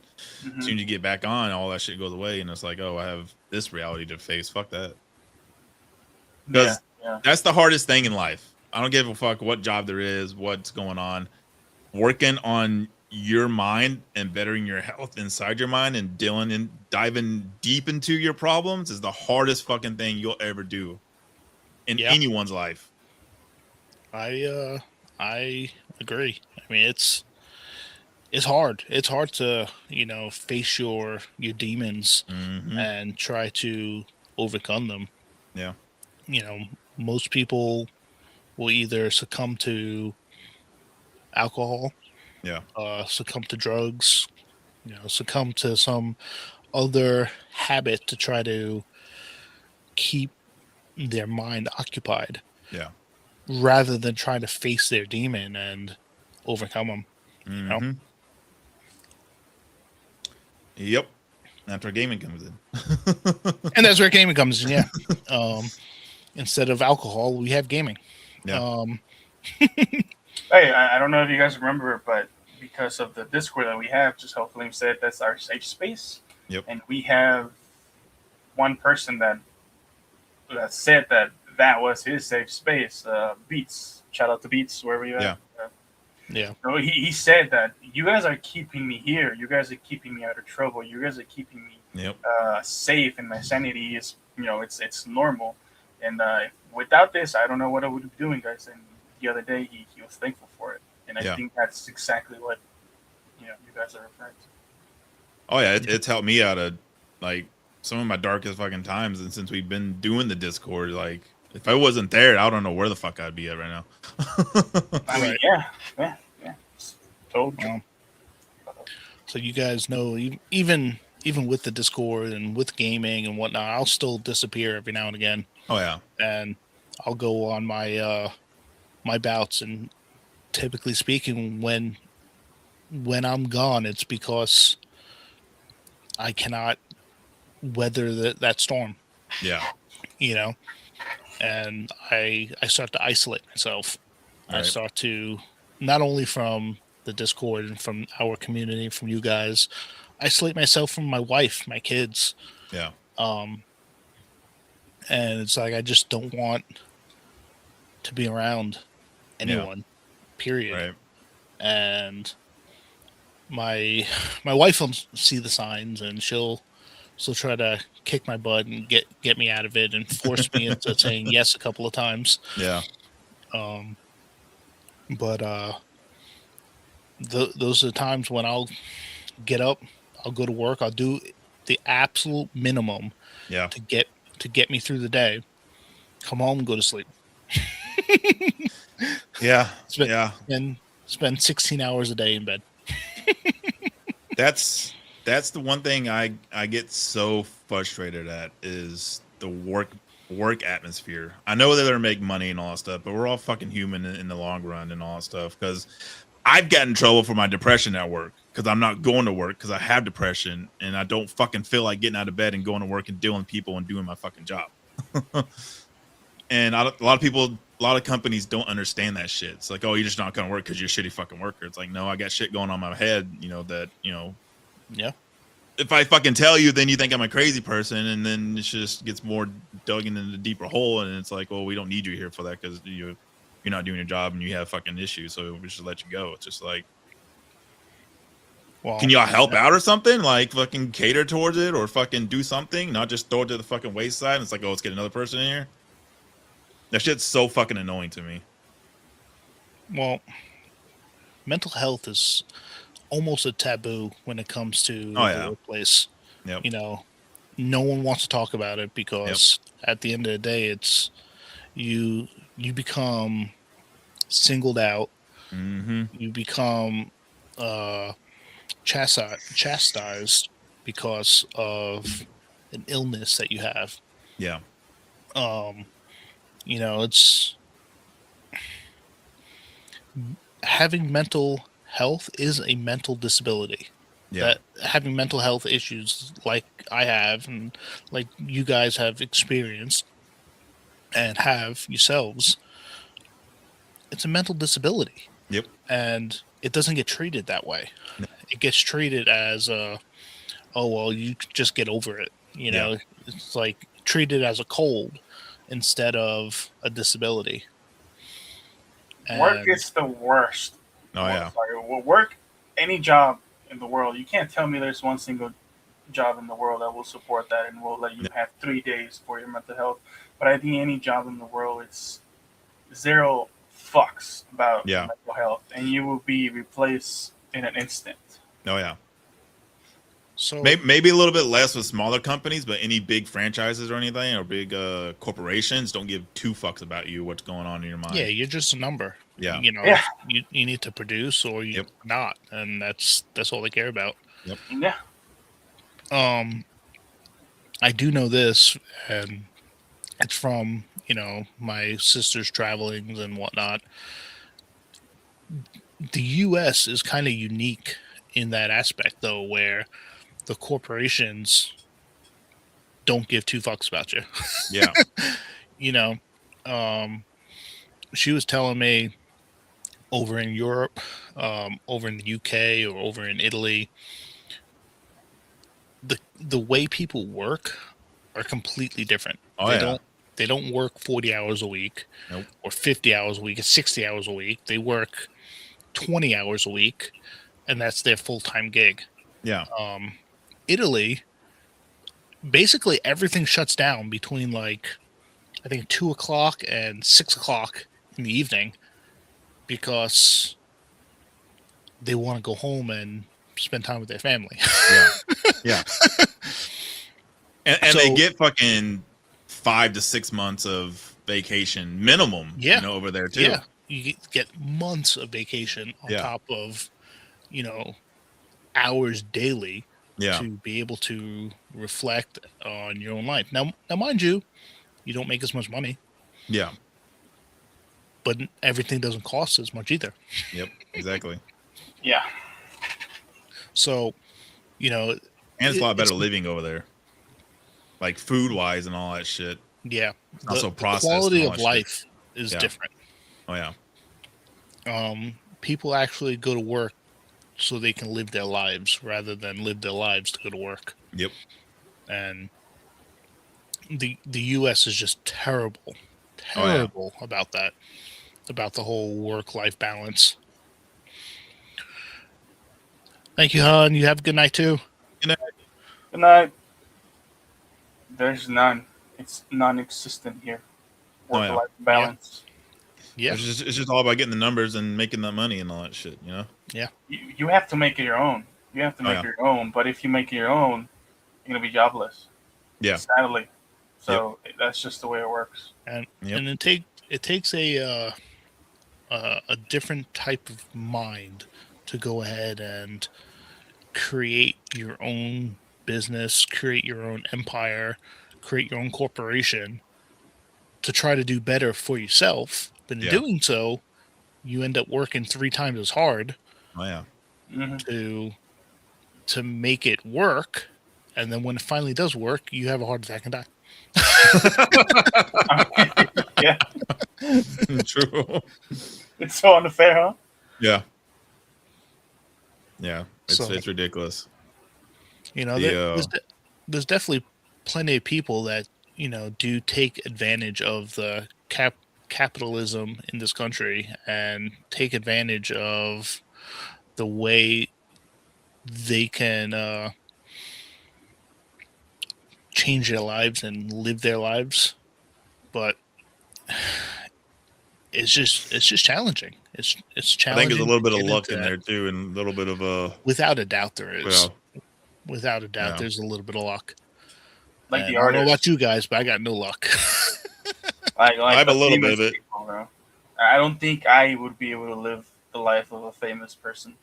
as soon as you get back on, all that shit goes away. And it's like, oh, I have this reality to face. Fuck that. Yeah, Because that's the hardest thing in life. I don't give a fuck what job there is, what's going on. Working on your mind and bettering your health inside your mind and dealing and diving deep into your problems is the hardest fucking thing you'll ever do in anyone's life. I agree. I mean, it's hard. It's hard to, you know, face your demons and try to overcome them. Yeah. You know, most people will either succumb to alcohol, succumb to drugs, you know, succumb to some other habit to try to keep their mind occupied. Yeah. Rather than trying to face their demon and overcome them. You know? Yep. That's where gaming comes in. And that's where gaming comes in, yeah. Instead of alcohol, we have gaming. Yeah. Hey, I don't know if you guys remember, but because of the Discord that we have, just how Flames said, that's our safe space. Yep. And we have one person that said that was his safe space. Beats, shout out to Beats, wherever you are. Yeah. So he said that you guys are keeping me here. You guys are keeping me out of trouble. You guys are keeping me safe, and my sanity is, you know, it's normal. And without this, I don't know what I would be doing, guys. And the other day, he was thankful for it, and I think that's exactly what, you know, you guys are referring to. Oh yeah, it's helped me out of like some of my darkest fucking times, and since we've been doing the Discord, like if I wasn't there, I don't know where the fuck I'd be at right now. I mean, yeah, totally. So you guys know, even with the Discord and with gaming and whatnot, I'll still disappear every now and again. Oh yeah, and I'll go on my my bouts, and typically speaking, when I'm gone, it's because I cannot weather that storm. Yeah, you know, and I start to isolate myself. Right. I start to, not only from the Discord and from our community, from you guys, isolate myself from my wife, my kids. Yeah. And it's like I just don't want to be around anyone. Period. Right. And my wife will see the signs, and she'll try to kick my butt and get me out of it and force me into saying yes a couple of times. Yeah. But those are the times when I'll get up, I'll go to work, I'll do the absolute minimum to get me through the day, come home and go to sleep. Spend 16 hours a day in bed. That's the one thing I get so frustrated at is the work atmosphere. I know that they're making money and all that stuff, but we're all fucking human in the long run and all that stuff. Because I've gotten in trouble for my depression at work because I'm not going to work because I have depression and I don't fucking feel like getting out of bed and going to work and dealing with people and doing my fucking job. And a lot of companies don't understand that shit. It's like, oh, you're just not going to work because you're a shitty fucking worker. It's like, no, I got shit going on in my head, you know, that, you know. Yeah. If I fucking tell you, then you think I'm a crazy person, and then it just gets more dug into the deeper hole, and it's like, well, we don't need you here for that because you're not doing your job and you have fucking issues, so we should let you go. It's just like, well, can y'all help out or something? Like fucking cater towards it or fucking do something, not just throw it to the fucking wayside. And it's like, oh, let's get another person in here. That shit's so fucking annoying to me. Well, mental health is almost a taboo when it comes to the workplace. Yep. You know, no one wants to talk about it because at the end of the day, it's you become singled out. Mm-hmm. You become chastised because of an illness that you have. Yeah. You know, it's having mental health is a mental disability. Yeah. That having mental health issues like I have and like you guys have experienced and have yourselves it's a mental disability. Yep. And it doesn't get treated that way. No. It gets treated as oh well, you just get over it. You Yeah. know, it's like treated as a cold instead of a disability. Work And is the worst. Oh yeah. Work, any job in the world. You can't tell me there's one single job in the world that will support that and will let you No. have 3 days for your mental health. But I think any job in the world, it's zero fucks about Yeah. mental health, and you will be replaced in an instant. Oh yeah. so Maybe a little bit less with smaller companies, but any big franchises or anything or big corporations don't give two fucks about you, what's going on in your mind. yeah, you're just a number. Yeah. You know, Yeah. you need to produce or you Yep. not, and that's all they care about. Yeah. I do know this, and it's from my sister's travelings and whatnot. The U.S. is kind of unique in that aspect, though, where the corporations don't give two fucks about you. Yeah. You know, she was telling me over in Europe, over in the UK, or over in Italy, the way people work are completely different. Oh, they yeah. don't work 40 hours a week Nope. or 50 hours a week or 60 hours a week. They work 20 hours a week, and that's their full-time gig. Yeah. Italy, basically everything shuts down between I think 2 o'clock and 6 o'clock in the evening because they want to go home and spend time with their family. Yeah. Yeah. And So- they get fucking 5 to 6 months of vacation minimum, Yeah. over there too. Yeah, you get months of vacation on Yeah. top of hours daily Yeah. to be able to reflect on your own life. Now, mind you, you don't make as much money, Yeah. but everything doesn't cost as much either. Yep. Exactly. Yeah. So, And it's a lot better it's- living over there. Like food wise and all that shit. yeah, Not so the processed quality and all of that shit. life is Yeah. different. Oh yeah. People actually go to work so they can live their lives rather than live their lives to go to work. Yep. And the U.S. is just terrible Oh, yeah. about that, about the whole work-life balance. Thank you, hon. You have a good night too. Good night. There's none. It's non-existent here. Oh, yeah. Work-life balance. Yeah, It's just all about getting the numbers and making that money and all that shit, You have to make it your own. You have to Oh, make yeah. it your own. But if you make it your own, you're gonna be jobless. Yeah. Sadly. So that's just the way it works. and Yep. and it takes a different type of mind to go ahead and create your own business, create your own empire, create your own corporation to try to do better for yourself. But in Yeah. doing so, you end up working 3 times as hard Oh yeah. Hmm. to make it work. And then when it finally does work, you have a heart attack and die. Yeah. True. It's so unfair, huh? Yeah. Yeah. So- It's ridiculous. There's definitely plenty of people that do take advantage of the capitalism in this country and take advantage of the way they can change their lives and live their lives, but it's just challenging. It's I challenging. think there's a little to bit of get luck into in that. there too, and a little bit of Without a doubt, there is. well, Without a doubt, Yeah. there's a little bit of luck. Like And the I don't know about artists. you guys, but I got no luck. Like I have a the little bit famous of it. people, bro. I don't think I would be able to live the life of a famous person,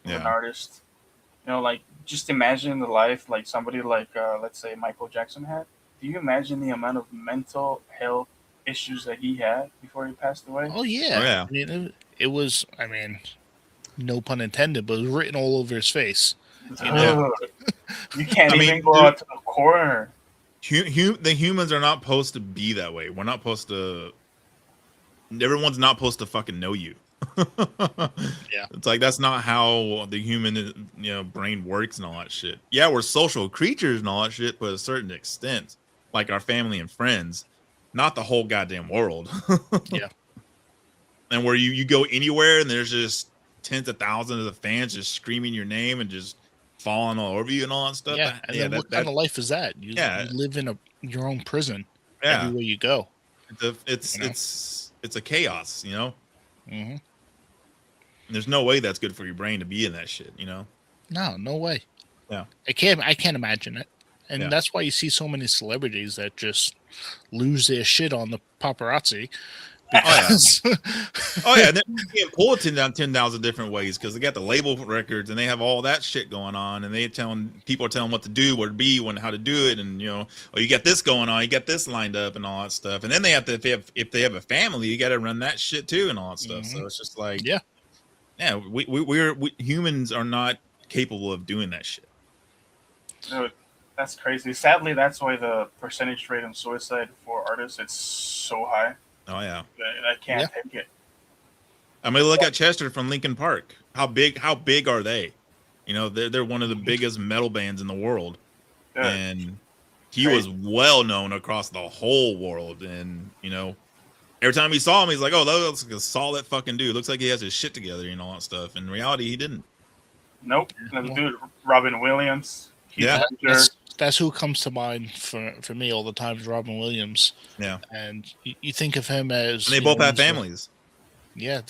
of an Yeah. artist. Just imagine the life like somebody like, let's say, Michael Jackson had. Do you imagine the amount of mental health issues that he had before he passed away? Oh yeah. Oh, yeah. I mean, it was. I mean, no pun intended, but it was written all over his face. Ugh. You can't I mean, even go dude- out to the corner. the humans are not supposed to be that way. We're not supposed to everyone's not supposed to fucking know you. Yeah. It's like that's not how the human brain works and all that shit. Yeah, we're social creatures and all that shit, but to a certain extent, like our family and friends, not the whole goddamn world. Yeah. And where you go anywhere and there's just tens of thousands of fans just screaming your name and just falling all over you and all that stuff. Yeah. And then what kind of life is that? You live in your own prison everywhere you go. It's a chaos, Mm-hmm. There's no way that's good for your brain to be in that shit, No way. Yeah. I can't imagine it. And that's why you see so many celebrities that just lose their shit on the paparazzi. Because... Oh yeah, they're being pulled 10,000 different ways because they got the label records and they have all that shit going on, and people are telling what to do, where to be, how to do it, and you got this going on, you got this lined up, and all that stuff. And then they have to, if they have a family, you got to run that shit too, and all that stuff. Mm-hmm. So it's just like, we humans are not capable of doing that shit. Dude, that's crazy. Sadly, that's why the percentage rate of suicide for artists it's so high. Oh yeah, I can't take it. I mean, look at Chester from Linkin Park. How big are they? They're one of the biggest metal bands in the world, and he was well known across the whole world. And every time he saw him, he's like, "Oh, that looks like a solid fucking dude. Looks like he has his shit together, and all that stuff." In reality, he didn't. Nope. Dude, Robin Williams. That's who comes to mind for me all the time is Robin Williams. Yeah. And you think of him as... And they both have families. Yeah.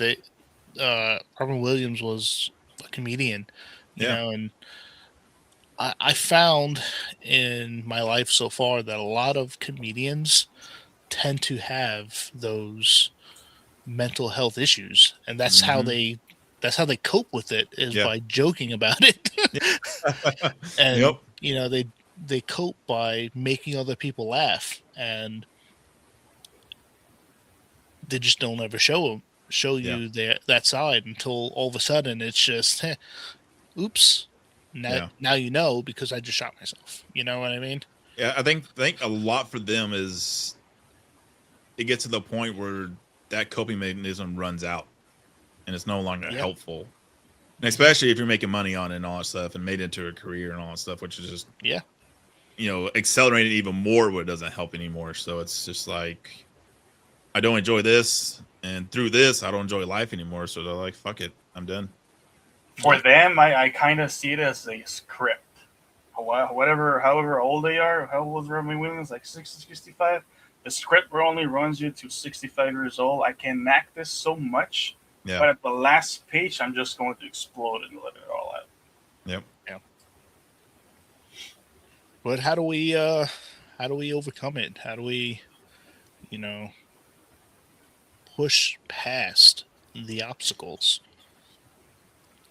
Robin Williams was a comedian, you know, and I found in my life so far that a lot of comedians tend to have those mental health issues. And that's how they cope with it is by joking about it. And, they cope by making other people laugh, and they just don't ever show you that side until all of a sudden it's just, oops, now you know because I just shot myself. You know what I mean? Yeah, I think a lot for them is it gets to the point where that coping mechanism runs out, and it's no longer helpful. And especially if you're making money on it and all that stuff and made it into a career and all that stuff, which is just accelerated even more where it doesn't help anymore. So it's just like, I don't enjoy this, and through this I don't enjoy life anymore. So they're like, fuck it, I'm done. For them, I kind of see it as a script. However old they are, how old was Robin Williams? Like 60, 65? The script only runs you to 65 years old. I can act this so much, but at the last page, I'm just going to explode and let it all out. Yep. Yeah. But how do we overcome it? How do we, push past the obstacles?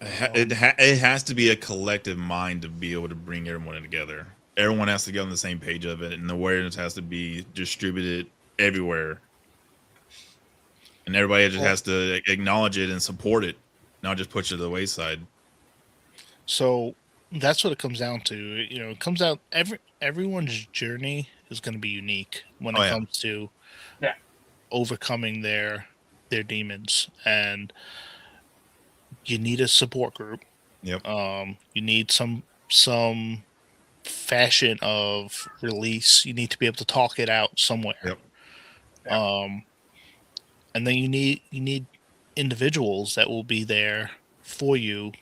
It has to be a collective mind to be able to bring everyone together. Everyone has to get on the same page of it, and the awareness has to be distributed everywhere. And everybody just has to acknowledge it and support it, not just push it to the wayside. So that's what it comes down to. It comes out everyone's journey is going to be unique when it comes to overcoming their demons, and you need a support group. Yep. You need some fashion of release. You need to be able to talk it out somewhere. Yep. And then you need individuals that will be there for you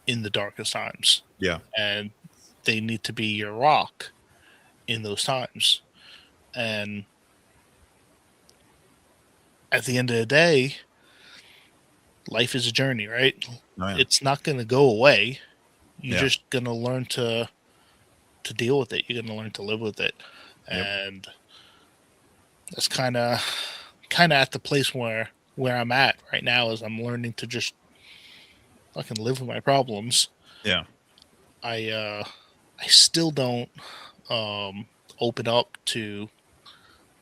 in the darkest times. Yeah. And they need to be your rock in those times. And at the end of the day, life is a journey, right? Oh, yeah. It's not going to go away. You're just going to learn to deal with it. You're going to learn to live with it. Yep. And that's kind of at the place where I'm at right now is I'm learning to just fucking live with my problems. Yeah. I still don't open up to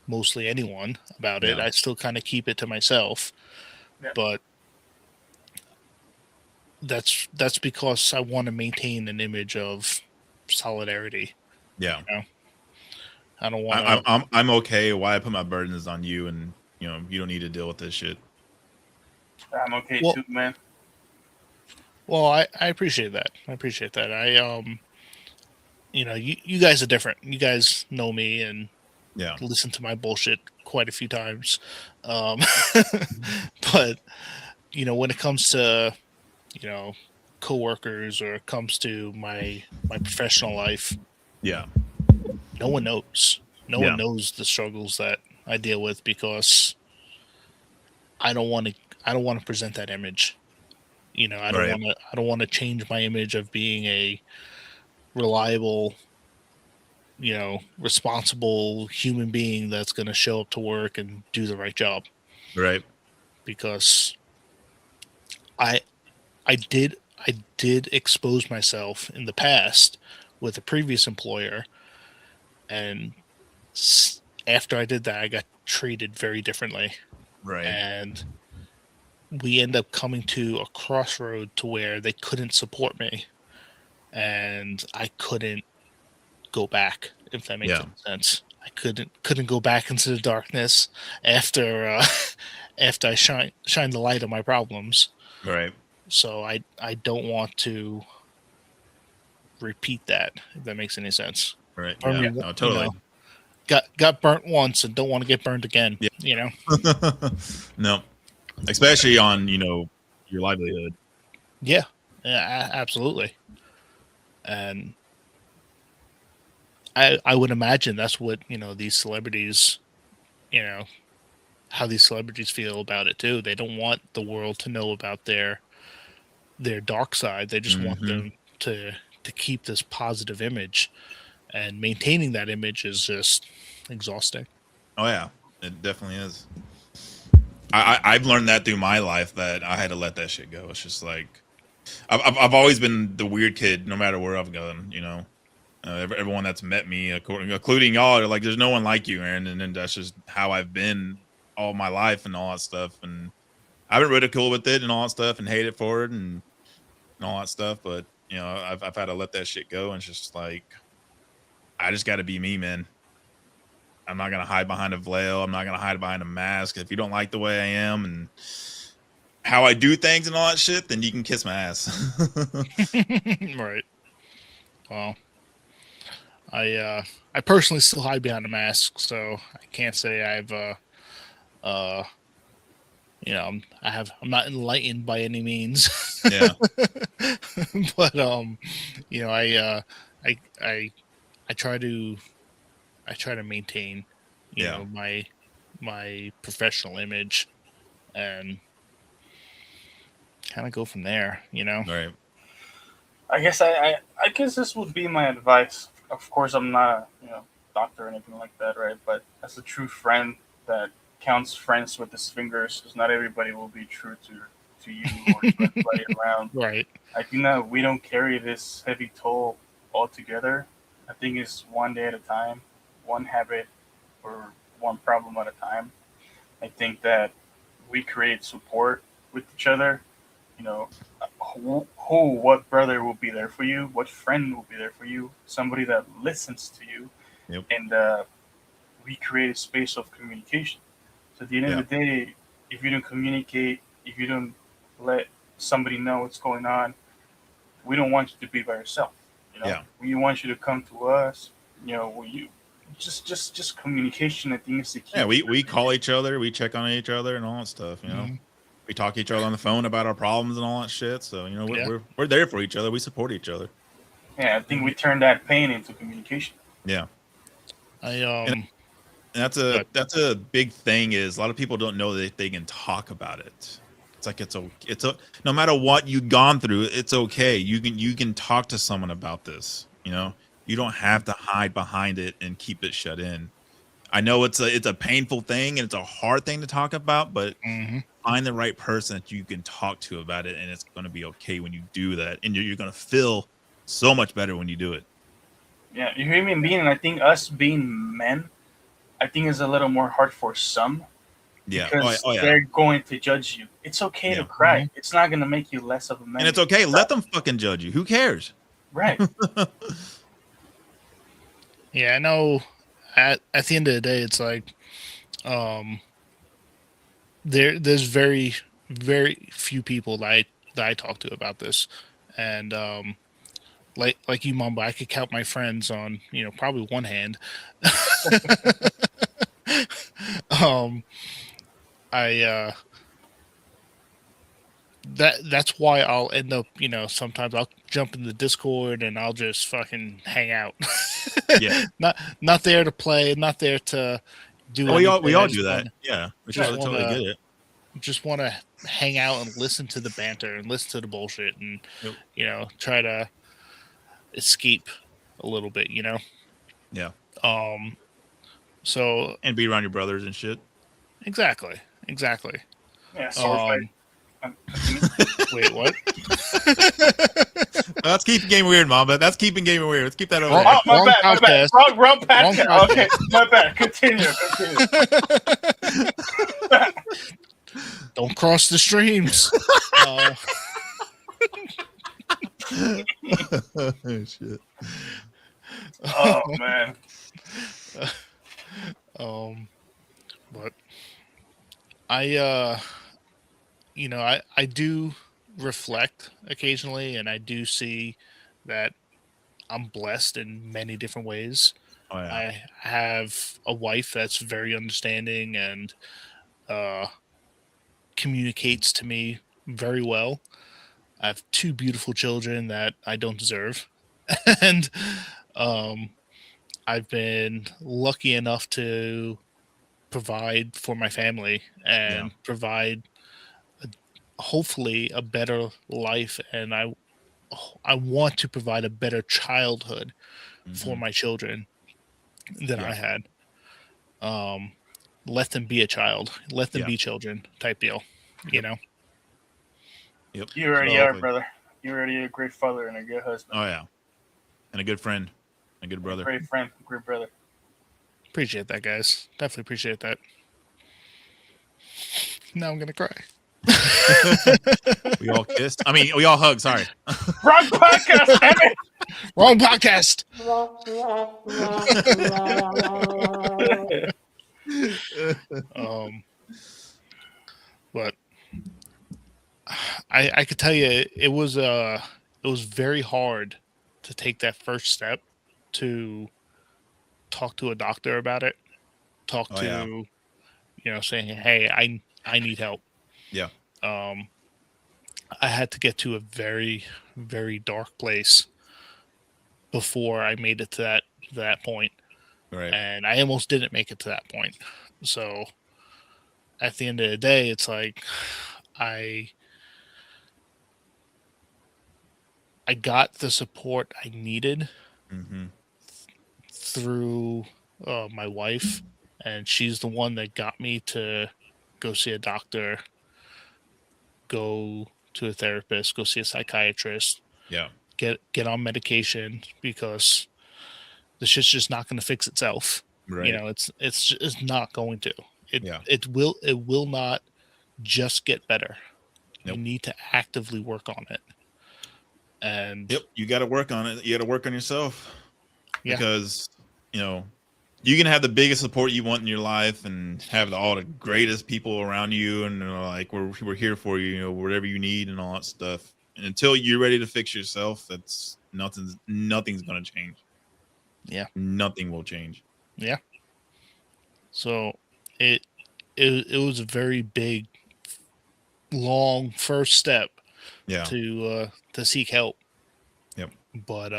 mostly anyone about it. I still kind of keep it to myself. Yeah. But that's because I want to maintain an image of solidarity. Yeah. I don't want to. I'm okay. Why I put my burdens on you, and you don't need to deal with this shit. I'm okay Well- too, man. Well, I appreciate that. You guys are different. You guys know me and Yeah. listen to my bullshit quite a few times. Um, but when it comes to coworkers or it comes to my professional life, Yeah. no one knows. No Yeah. one knows the struggles that I deal with because I don't want to. I don't want to present that image. I don't Right. want to. I don't want to change my image of being a reliable, responsible human being that's going to show up to work and do the right job. Right. Because I I did expose myself in the past with a previous employer, and after I did that, I got treated very differently, Right. and we end up coming to a crossroad to where they couldn't support me, and I couldn't go back, if that makes Yeah. any sense. I couldn't go back into the darkness after after I shine the light on my problems. Right. So I don't want to repeat that, if that makes any sense. Right. Burn Yeah. me, No, totally. got burnt once and don't want to get burned again. Yeah. No. Especially on, your livelihood. Yeah, absolutely. And I would imagine that's what these celebrities, how these celebrities feel about it too. They don't want the world to know about their dark side. They just want Mhm. them to keep this positive image, and maintaining that image is just exhausting. Oh yeah, it definitely is. I've learned that through my life that I had to let that shit go. It's just like I've always been the weird kid, no matter where I've gone. Everyone that's met me, including y'all, are like, "There's no one like you, Aaron," and then that's just how I've been all my life and all that stuff. And I've been ridiculed with it and all that stuff, and hated for it and all that stuff. But I've had to let that shit go, and it's just like I just got to be me, man. I'm not gonna hide behind a veil. I'm not gonna hide behind a mask. If you don't like the way I am and how I do things and all that shit, then you can kiss my ass. Right. Well, I personally still hide behind a mask, so I can't say I've uh I'm not enlightened by any means. Yeah. But I I I try to maintain Yeah. my professional image and kind of go from there. Right. I guess I guess this would be my advice. Of course, I'm not a doctor or anything like that, right? But as a true friend that counts friends with his fingers, because not everybody will be true to you or to everybody around. Right. I think that we don't carry this heavy toll all together. I think it's one day at a time, one habit, or one problem at a time. I think that we create support with each other. You know, what brother will be there for you? What friend will be there for you? Somebody that listens to you, Yep. and we create a space of communication. So at the end Yeah. of the day, if you don't communicate, if you don't let somebody know what's going on, we don't want you to be by yourself. Yeah. We want you to come to us. You just communication. I think is the key. Yeah. We call each other, we check on each other and all that stuff. Mhm. We talk to each other on the phone about our problems and all that shit. So Yeah. we're there for each other. We support each other. Yeah, I think we turn that pain into communication. Yeah. I And that's a big thing. Is a lot of people don't know that they can talk about it. It's like it's a no matter what you've gone through, it's okay. You can talk to someone about this. You don't have to hide behind it and keep it shut in. I know it's a painful thing and it's a hard thing to talk about, but Mhm. find the right person that you can talk to about it, and it's going to be okay when you do that, and you're going to feel so much better when you do it. Yeah, you human being, and I think us being men, I think is a little more hard for some Yeah. because Oh yeah. they're going to judge you. It's okay to Yeah. cry. Mhm. It's not going to make you less of a man. And it's okay. Let them fucking judge you. Who cares? Right. Yeah, I know. At the end of the day, it's like, there's very few people that I talk to about this, and like you, Mamba, I could count my friends on probably one hand. um, I that's why I'll end up sometimes I'll jump in the Discord and I'll just fucking hang out. Yeah. Not there to play, not there to do Oh, anything. we I all just do that. want Yeah, we just totally, want totally to get it. just want to hang out and listen to the banter and listen to the bullshit and Yep. try to escape a little bit. Yeah, So and be around your brothers and shit. exactly. Yeah, sword fight. Continue. Wait, what? That's keeping game weird, Mom. But that's keeping game weird. Let's keep that over Wrong- there. Oh, my Wrong bad. My bad. podcast. Wrong podcast. Wrong Okay, my bad. Continue. Don't cross the streams. Shit. Oh man. But I I do reflect occasionally, and I do see that I'm blessed in many different ways. Oh yeah. I have a wife that's very understanding and uh, communicates to me very well. I have two beautiful children that I don't deserve, and um, I've been lucky enough to provide for my family and provide hopefully a better life, and I want to provide a better childhood for my children than I had. Let them be a child, let them be children type deal, you know. Yep. You already So, are, brother. You're already a great father and a good husband. Oh yeah, and a good friend, a good brother. Great friend, great brother. Appreciate that, guys. Definitely appreciate that. Now I'm gonna cry. We all kissed. I mean, we all hugged. Sorry. Wrong podcast, damn it! Wrong podcast. But I could tell you it was very hard to take that first step to talk to a doctor about it. Talk to saying, hey, I need help. Yeah. I had to get to a very, very dark place before I made it to that point. Right. And I almost didn't make it to that point. So at the end of the day, it's like I got the support I needed through my wife, and she's the one that got me to go see a doctor, go to a therapist, go see a psychiatrist, get on medication, because the shit's just not going to fix itself. Right. It's not going to. It will not just get better. Nope. You need to actively work on it. And you got to work on it. You got to work on yourself because you can have the biggest support you want in your life and have all the greatest people around you, and like we're here for you, whatever you need and all that stuff. And until you're ready to fix yourself, that's nothing's going to change. Yeah, nothing will change. Yeah. So it was a very big, long first step. To seek help. Yep. But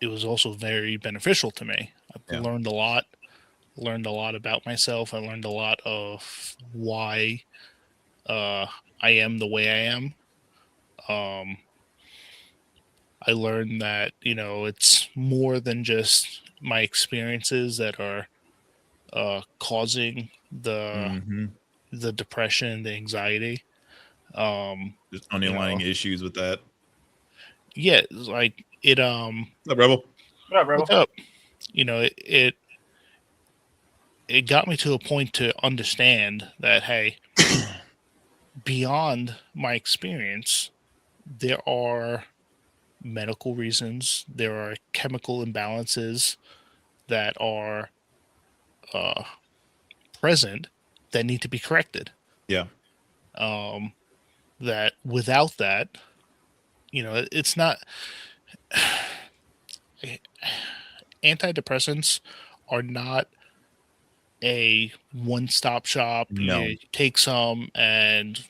it was also very beneficial to me. I learned a lot. Learned a lot about myself. I learned a lot of why I am the way I am. I learned that it's more than just my experiences that are causing the depression, the anxiety. Just underlying issues with that. Yeah, like it. What's up, Rebel? What up, Rebel? What's up? It got me to a point to understand that, hey, beyond my experience, there are medical reasons, there are chemical imbalances that are present that need to be corrected. Yeah. That without that, it's not. Antidepressants are not a one-stop shop. No. You take some and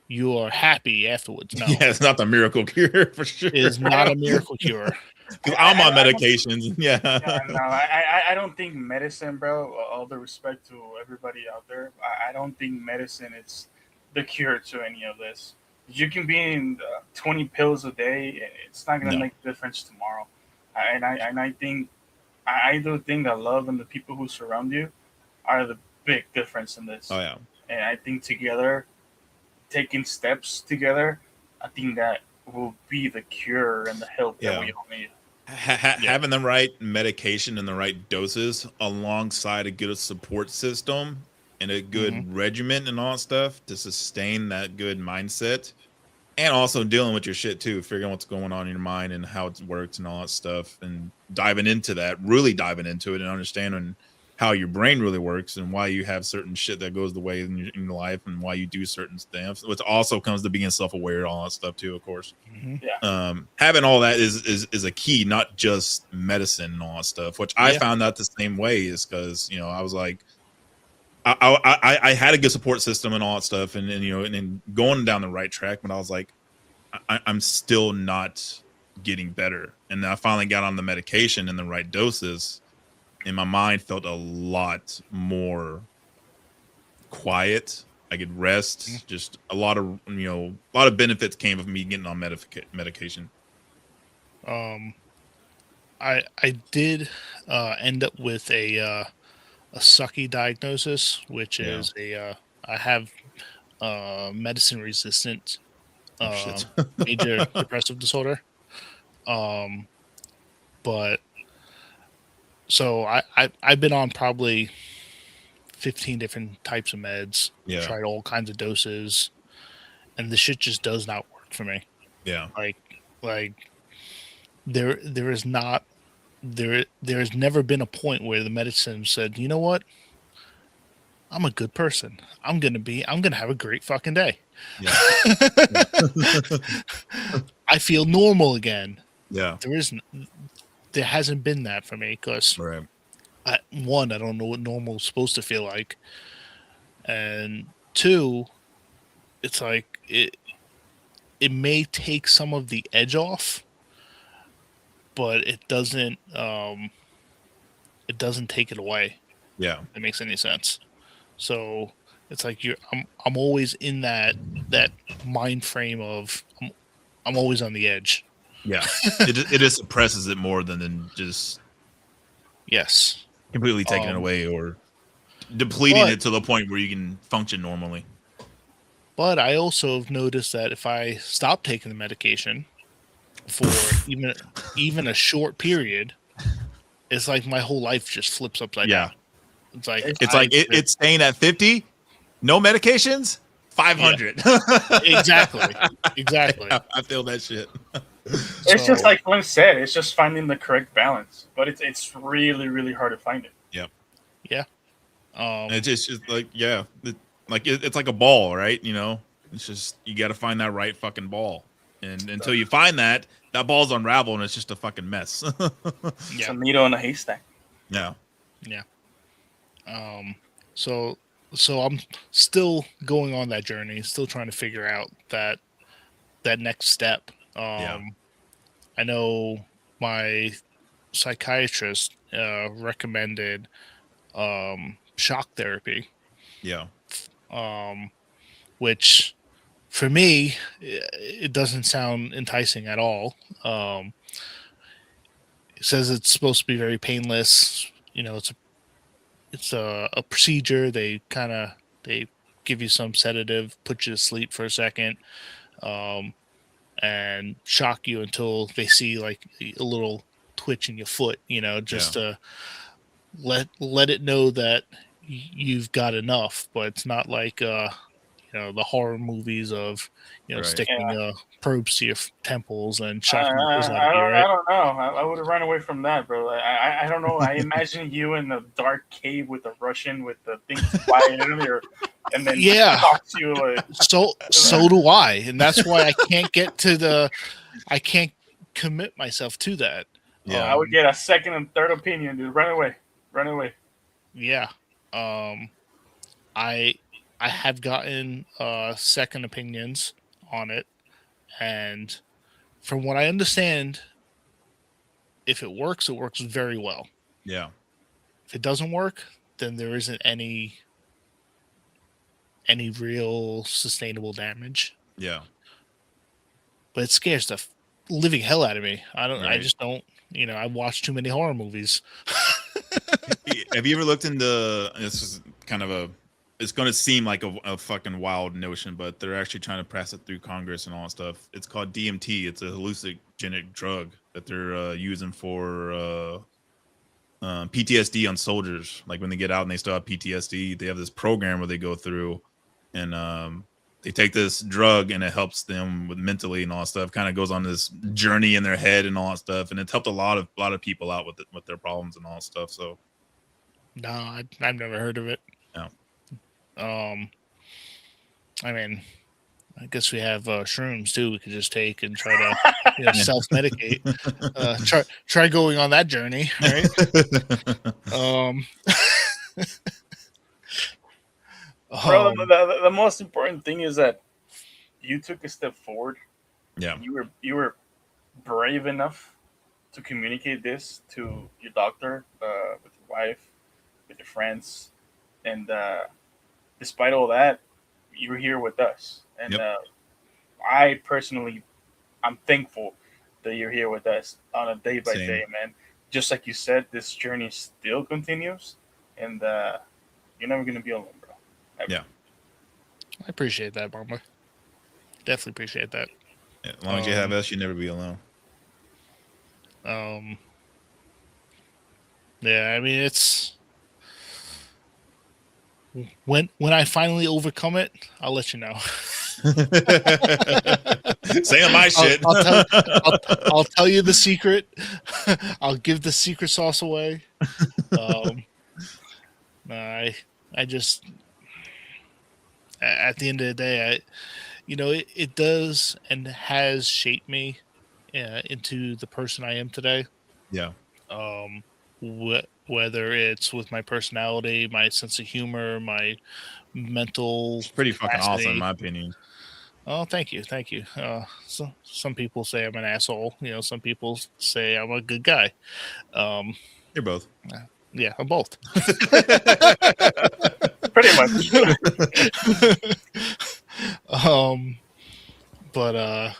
you are happy afterwards. No, Yeah, it's not the miracle cure for sure. it is not a miracle cure. Because I'm on medications. Yeah, Yeah. no, I don't think medicine, bro. All the respect to everybody out there, I don't think medicine is the cure to any of this. You can be in 20 pills a day; it's not gonna No. make a difference tomorrow. I think I do think that love and the people who surround you are the big difference in this. Oh yeah. And I think together, taking steps together, I think that will be the cure and the help that Yeah. we all need. Having the right medication and the right doses alongside a good support system and a good regimen and all that stuff to sustain that good mindset, and also dealing with your shit too, figuring what's going on in your mind and how it works and all that stuff, and diving into that, really diving into it and understanding how your brain really works and why you have certain shit that goes the way in your life and why you do certain stuff, which also comes to being self-aware and all that stuff too, of course. Having all that is a key, not just medicine and all that stuff, which I found out the same way, is because I was like, I had a good support system and all that stuff, and going down the right track, but I was like, I'm still not getting better. And then I finally got on the medication in the right doses, and my mind felt a lot more quiet. I could rest. Just a lot of benefits came of me getting on medication. I did end up with a sucky diagnosis, which is I have medicine resistant major depressive disorder. But so I've been on probably 15 different types of meds, tried all kinds of doses, and the shit just does not work for me. Yeah. Like there has never been a point where the medicine said, you know what? I'm a good person. I'm gonna have a great fucking day. Yeah. I feel normal again. Yeah. There hasn't been that for me because one, I don't know what normal is supposed to feel like, and two, it's like it may take some of the edge off, but it doesn't take it away. Yeah. If that makes any sense. So it's like I'm always in that mind frame of I'm always on the edge. Yeah. it just suppresses it more than just completely taking it away or depleting it to the point where you can function normally. But I also have noticed that if I stop taking the medication for even a short period, it's like my whole life just flips upside down. It's like it's staying at 50, no medications, 500. Exactly. I feel that shit. It's just like Glenn said, it's just finding the correct balance, but it's really, really hard to find it. Yeah. It's just like it's like a ball, right? It's just you got to find that right fucking ball, and until you find that ball's unraveled and it's just a fucking mess. It's a needle in a haystack. Yeah. So I'm still going on that journey, still trying to figure out that next step. I know my psychiatrist recommended shock therapy. Which for me, it doesn't sound enticing at all. It says it's supposed to be very painless. It's a procedure. They give you some sedative, put you to sleep for a second, and shock you until they see like a little twitch in your foot, just to let it know that you've got enough. But it's not like the horror movies of Right. sticking probes to your temples and I, shocking the person out I of you, don't. right? I don't know. I would have run away from that, bro. I don't know. I imagine you in the dark cave with the Russian with the thing flying in there, and then Yeah. talk to you like. So do I, and that's why I can't get to I can't commit myself to that. Yeah. I would get a second and third opinion, dude. Run away. Run away. Yeah. I have gotten second opinions on it, and from what I understand, if it works very well. Yeah. If it doesn't work, then there isn't any real sustainable damage. Yeah. But it scares the living hell out of me. I Right. just don't. I watch too many horror movies. Have you ever looked into? This is kind of it's going to seem like a fucking wild notion, but they're actually trying to pass it through Congress and all that stuff. It's called DMT. It's a hallucinogenic drug that they're using for PTSD on soldiers. Like when they get out and they still have PTSD, they have this program where they go through and they take this drug and it helps them with mentally and all that stuff. Kind of goes on this journey in their head and all that stuff, and it's helped a lot of people out with their problems and all that stuff. So, No, I've never heard of it. No. I mean, I guess we have shrooms too. We could just take and try to self-medicate. Try going on that journey, right? Bro, the most important thing is that you took a step forward. Yeah. You were brave enough to communicate this to your doctor, with your wife, with your friends, and despite all that, you're here with us. And I personally, I'm thankful that you're here with us on a day by day, man. Just like you said, this journey still continues, and you're never gonna be alone, bro. Ever. Yeah. I appreciate that, Mama. Definitely appreciate that. Yeah, as long as you have us, you'll never be alone. Yeah, I mean, it's when I finally overcome it, I'll let you know. Saying my shit. I'll tell you the secret. I'll give the secret sauce away. I just, at the end of the day, it does and has shaped me into the person I am today. Yeah. Whether it's with my personality, my sense of humor, my mental, it's pretty fucking capacity. awesome, in my opinion. Oh, thank you. So some people say I'm an asshole. Some people say I'm a good guy. You're both. Yeah, I'm both. Pretty much. But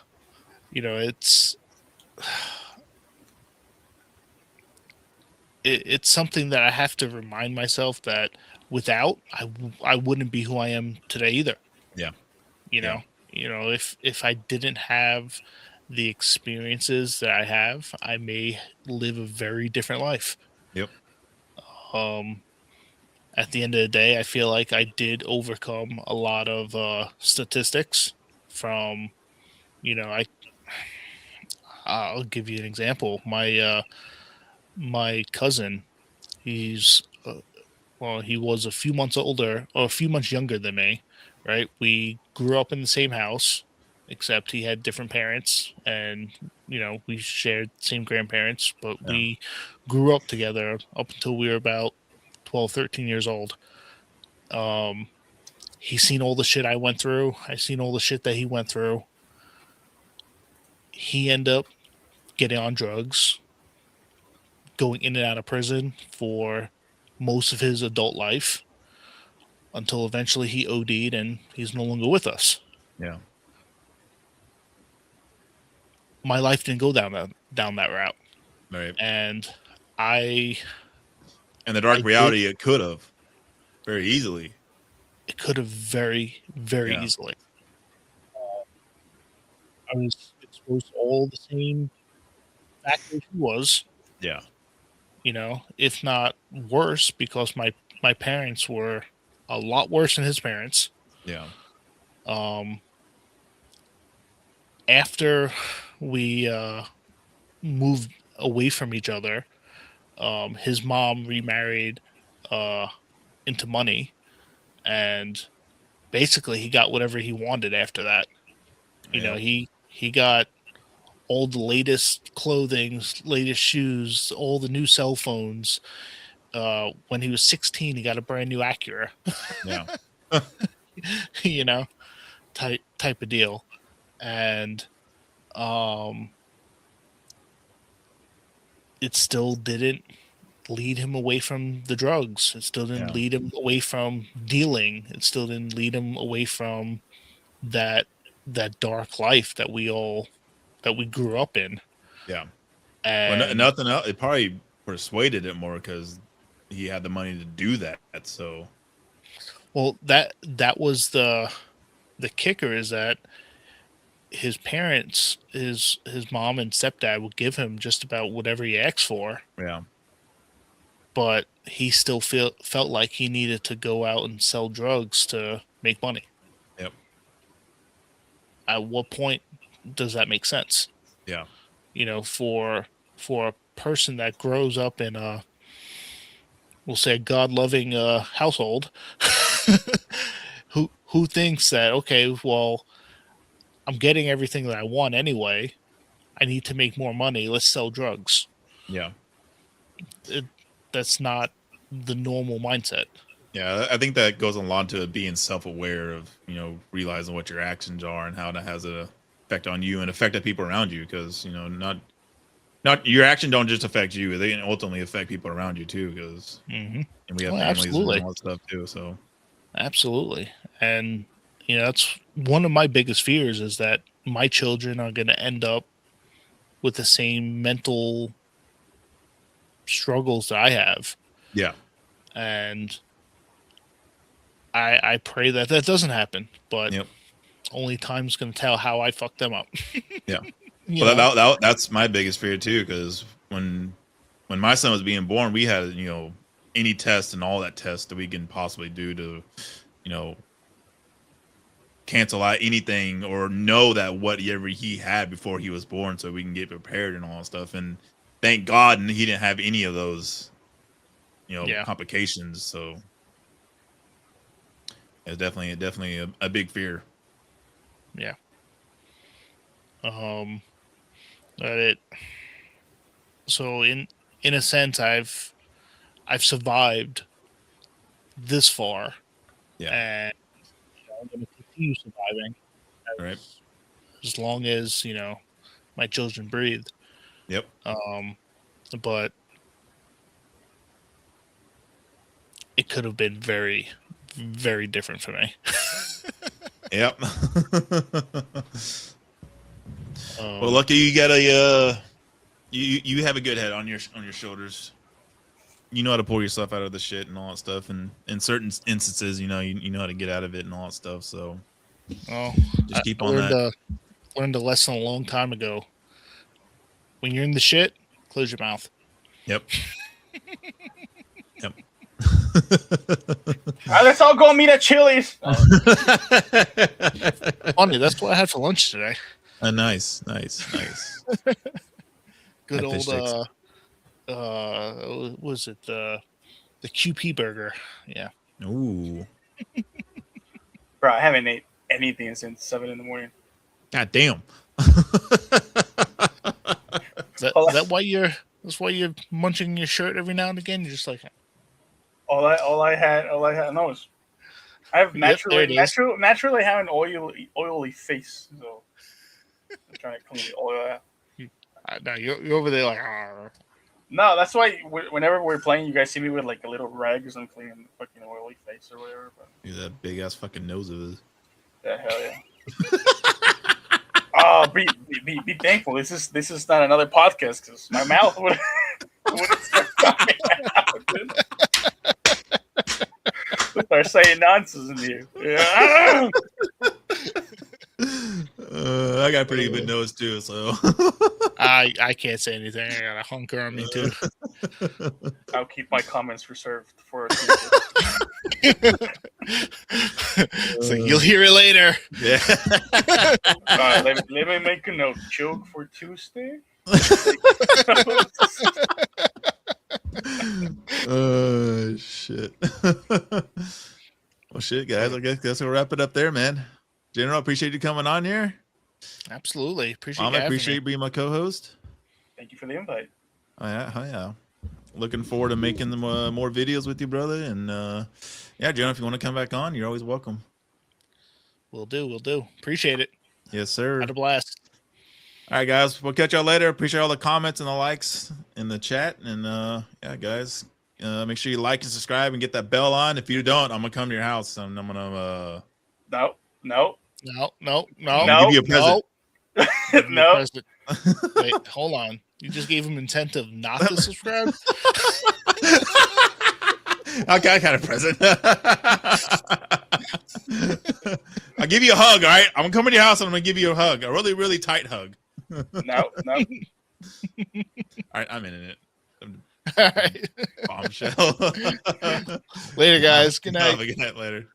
it's something that I have to remind myself that without, I wouldn't be who I am today either. Yeah. If I didn't have the experiences that I have, I may live a very different life. Yep. At the end of the day, I feel like I did overcome a lot of statistics from, I'll give you an example. My cousin, he was a few months older or a few months younger than me, right? We grew up in the same house, except he had different parents, and we shared the same grandparents, but we grew up together up until we were about 12, 13 years old. He's seen all the shit I went through. I've seen all the shit that he went through. He ended up getting on drugs, going in and out of prison for most of his adult life until eventually he OD'd and he's no longer with us. Yeah. My life didn't go down that route. Right. And the dark reality, it could have very easily. It could have very, very easily. I was exposed to all the same factors he was. Yeah. If not worse, because my parents were a lot worse than his parents. Yeah. After we moved away from each other, his mom remarried into money, and basically he got whatever he wanted after that. Yep. He got all the latest clothing, latest shoes, all the new cell phones. When he was 16, he got a brand new Acura. Yeah. you know, type of deal, and it still didn't lead him away from the drugs. It still didn't lead him away from dealing. It still didn't lead him away from that dark life that we grew up in. Yeah. And well, nothing else. It probably persuaded it more because he had the money to do that. So, well, that was the kicker, is that his parents, his mom and stepdad, would give him just about whatever he asked for. Yeah. But he still felt like he needed to go out and sell drugs to make money. Yep. At what point does that make sense? Yeah. For a person that grows up in we'll say a God-loving household, who thinks that, okay, well, I'm getting everything that I want anyway, I need to make more money, let's sell drugs. Yeah. That's not the normal mindset. Yeah, I think that goes along to being self-aware of, realizing what your actions are and how that has an effect on you and affect the people around you. Because not your action don't just affect you; they ultimately affect people around you too. Because and we have families absolutely. and all that stuff too. So absolutely, and that's one of my biggest fears, is that my children are going to end up with the same mental struggles that I have. Yeah. And I pray that doesn't happen, but only time's going to tell how I fuck them up. Yeah. Well, that's my biggest fear too, because when my son was being born, we had any test and all that tests that we can possibly do to cancel out anything or know that whatever he had before he was born, so we can get prepared and all that stuff. And thank God he didn't have any of those complications. So it's definitely a big fear. Yeah. So in a sense, I've survived this far. Yeah. And I'm going to continue surviving as long as my children breathe. Yep. But it could have been very, very different for me. Yep. Well, lucky you got you have a good head on your shoulders. You know how to pull yourself out of the shit and all that stuff, and in certain instances, you know how to get out of it and all that stuff. So, just keep on that. Learned a lesson a long time ago. When you're in the shit, close your mouth. Yep. Yep. All right, let's all go meet at Chili's. Funny, that's what I had for lunch today. Nice. Good old was it the QP burger? Yeah. Ooh. Bro, I haven't ate anything since 7 a.m. God damn. That's why you're munching your shirt every now and again. You're just like, all I had no, I have naturally have an oily face, so I'm trying to clean the oil out. No, you're over there like. Argh. No, that's why whenever we're playing, you guys see me with like a little rag or something cleaning the fucking oily face or whatever. But yeah, that big ass fucking nose of his. Yeah, hell yeah. Oh, be thankful. This is not another podcast because my mouth would start coming out. Start saying nonsense in here. Yeah. I got a pretty good nose too, so I can't say anything. I got a hunker on me too. I'll keep my comments reserved for. So you'll hear it later. Yeah. Let me make a note. Joke for Tuesday. Shit. Well, shit, guys. I guess we'll wrap it up there, man. General, appreciate you coming on here. Absolutely. Appreciate Mom, you I having appreciate me. you being my co-host. Thank you for the invite. Oh yeah. Looking forward to making more videos with you, brother. And yeah, General, if you want to come back on, you're always welcome. We'll do. Appreciate it. Yes, sir. Had a blast. All right, guys. We'll catch y'all later. Appreciate all the comments and the likes in the chat. And yeah, guys, make sure you like and subscribe and get that bell on. If you don't, I'm gonna come to your house and I'm gonna No. give you a present. No. Wait, hold on. You just gave him intent of not to subscribe? Okay, I got a present. I'll give you a hug, all right? I'm gonna come to your house and I'm gonna give you a hug. A really, really tight hug. No. All right, I'm in it. All right. Bombshell. Later, guys. Good night. Good night later.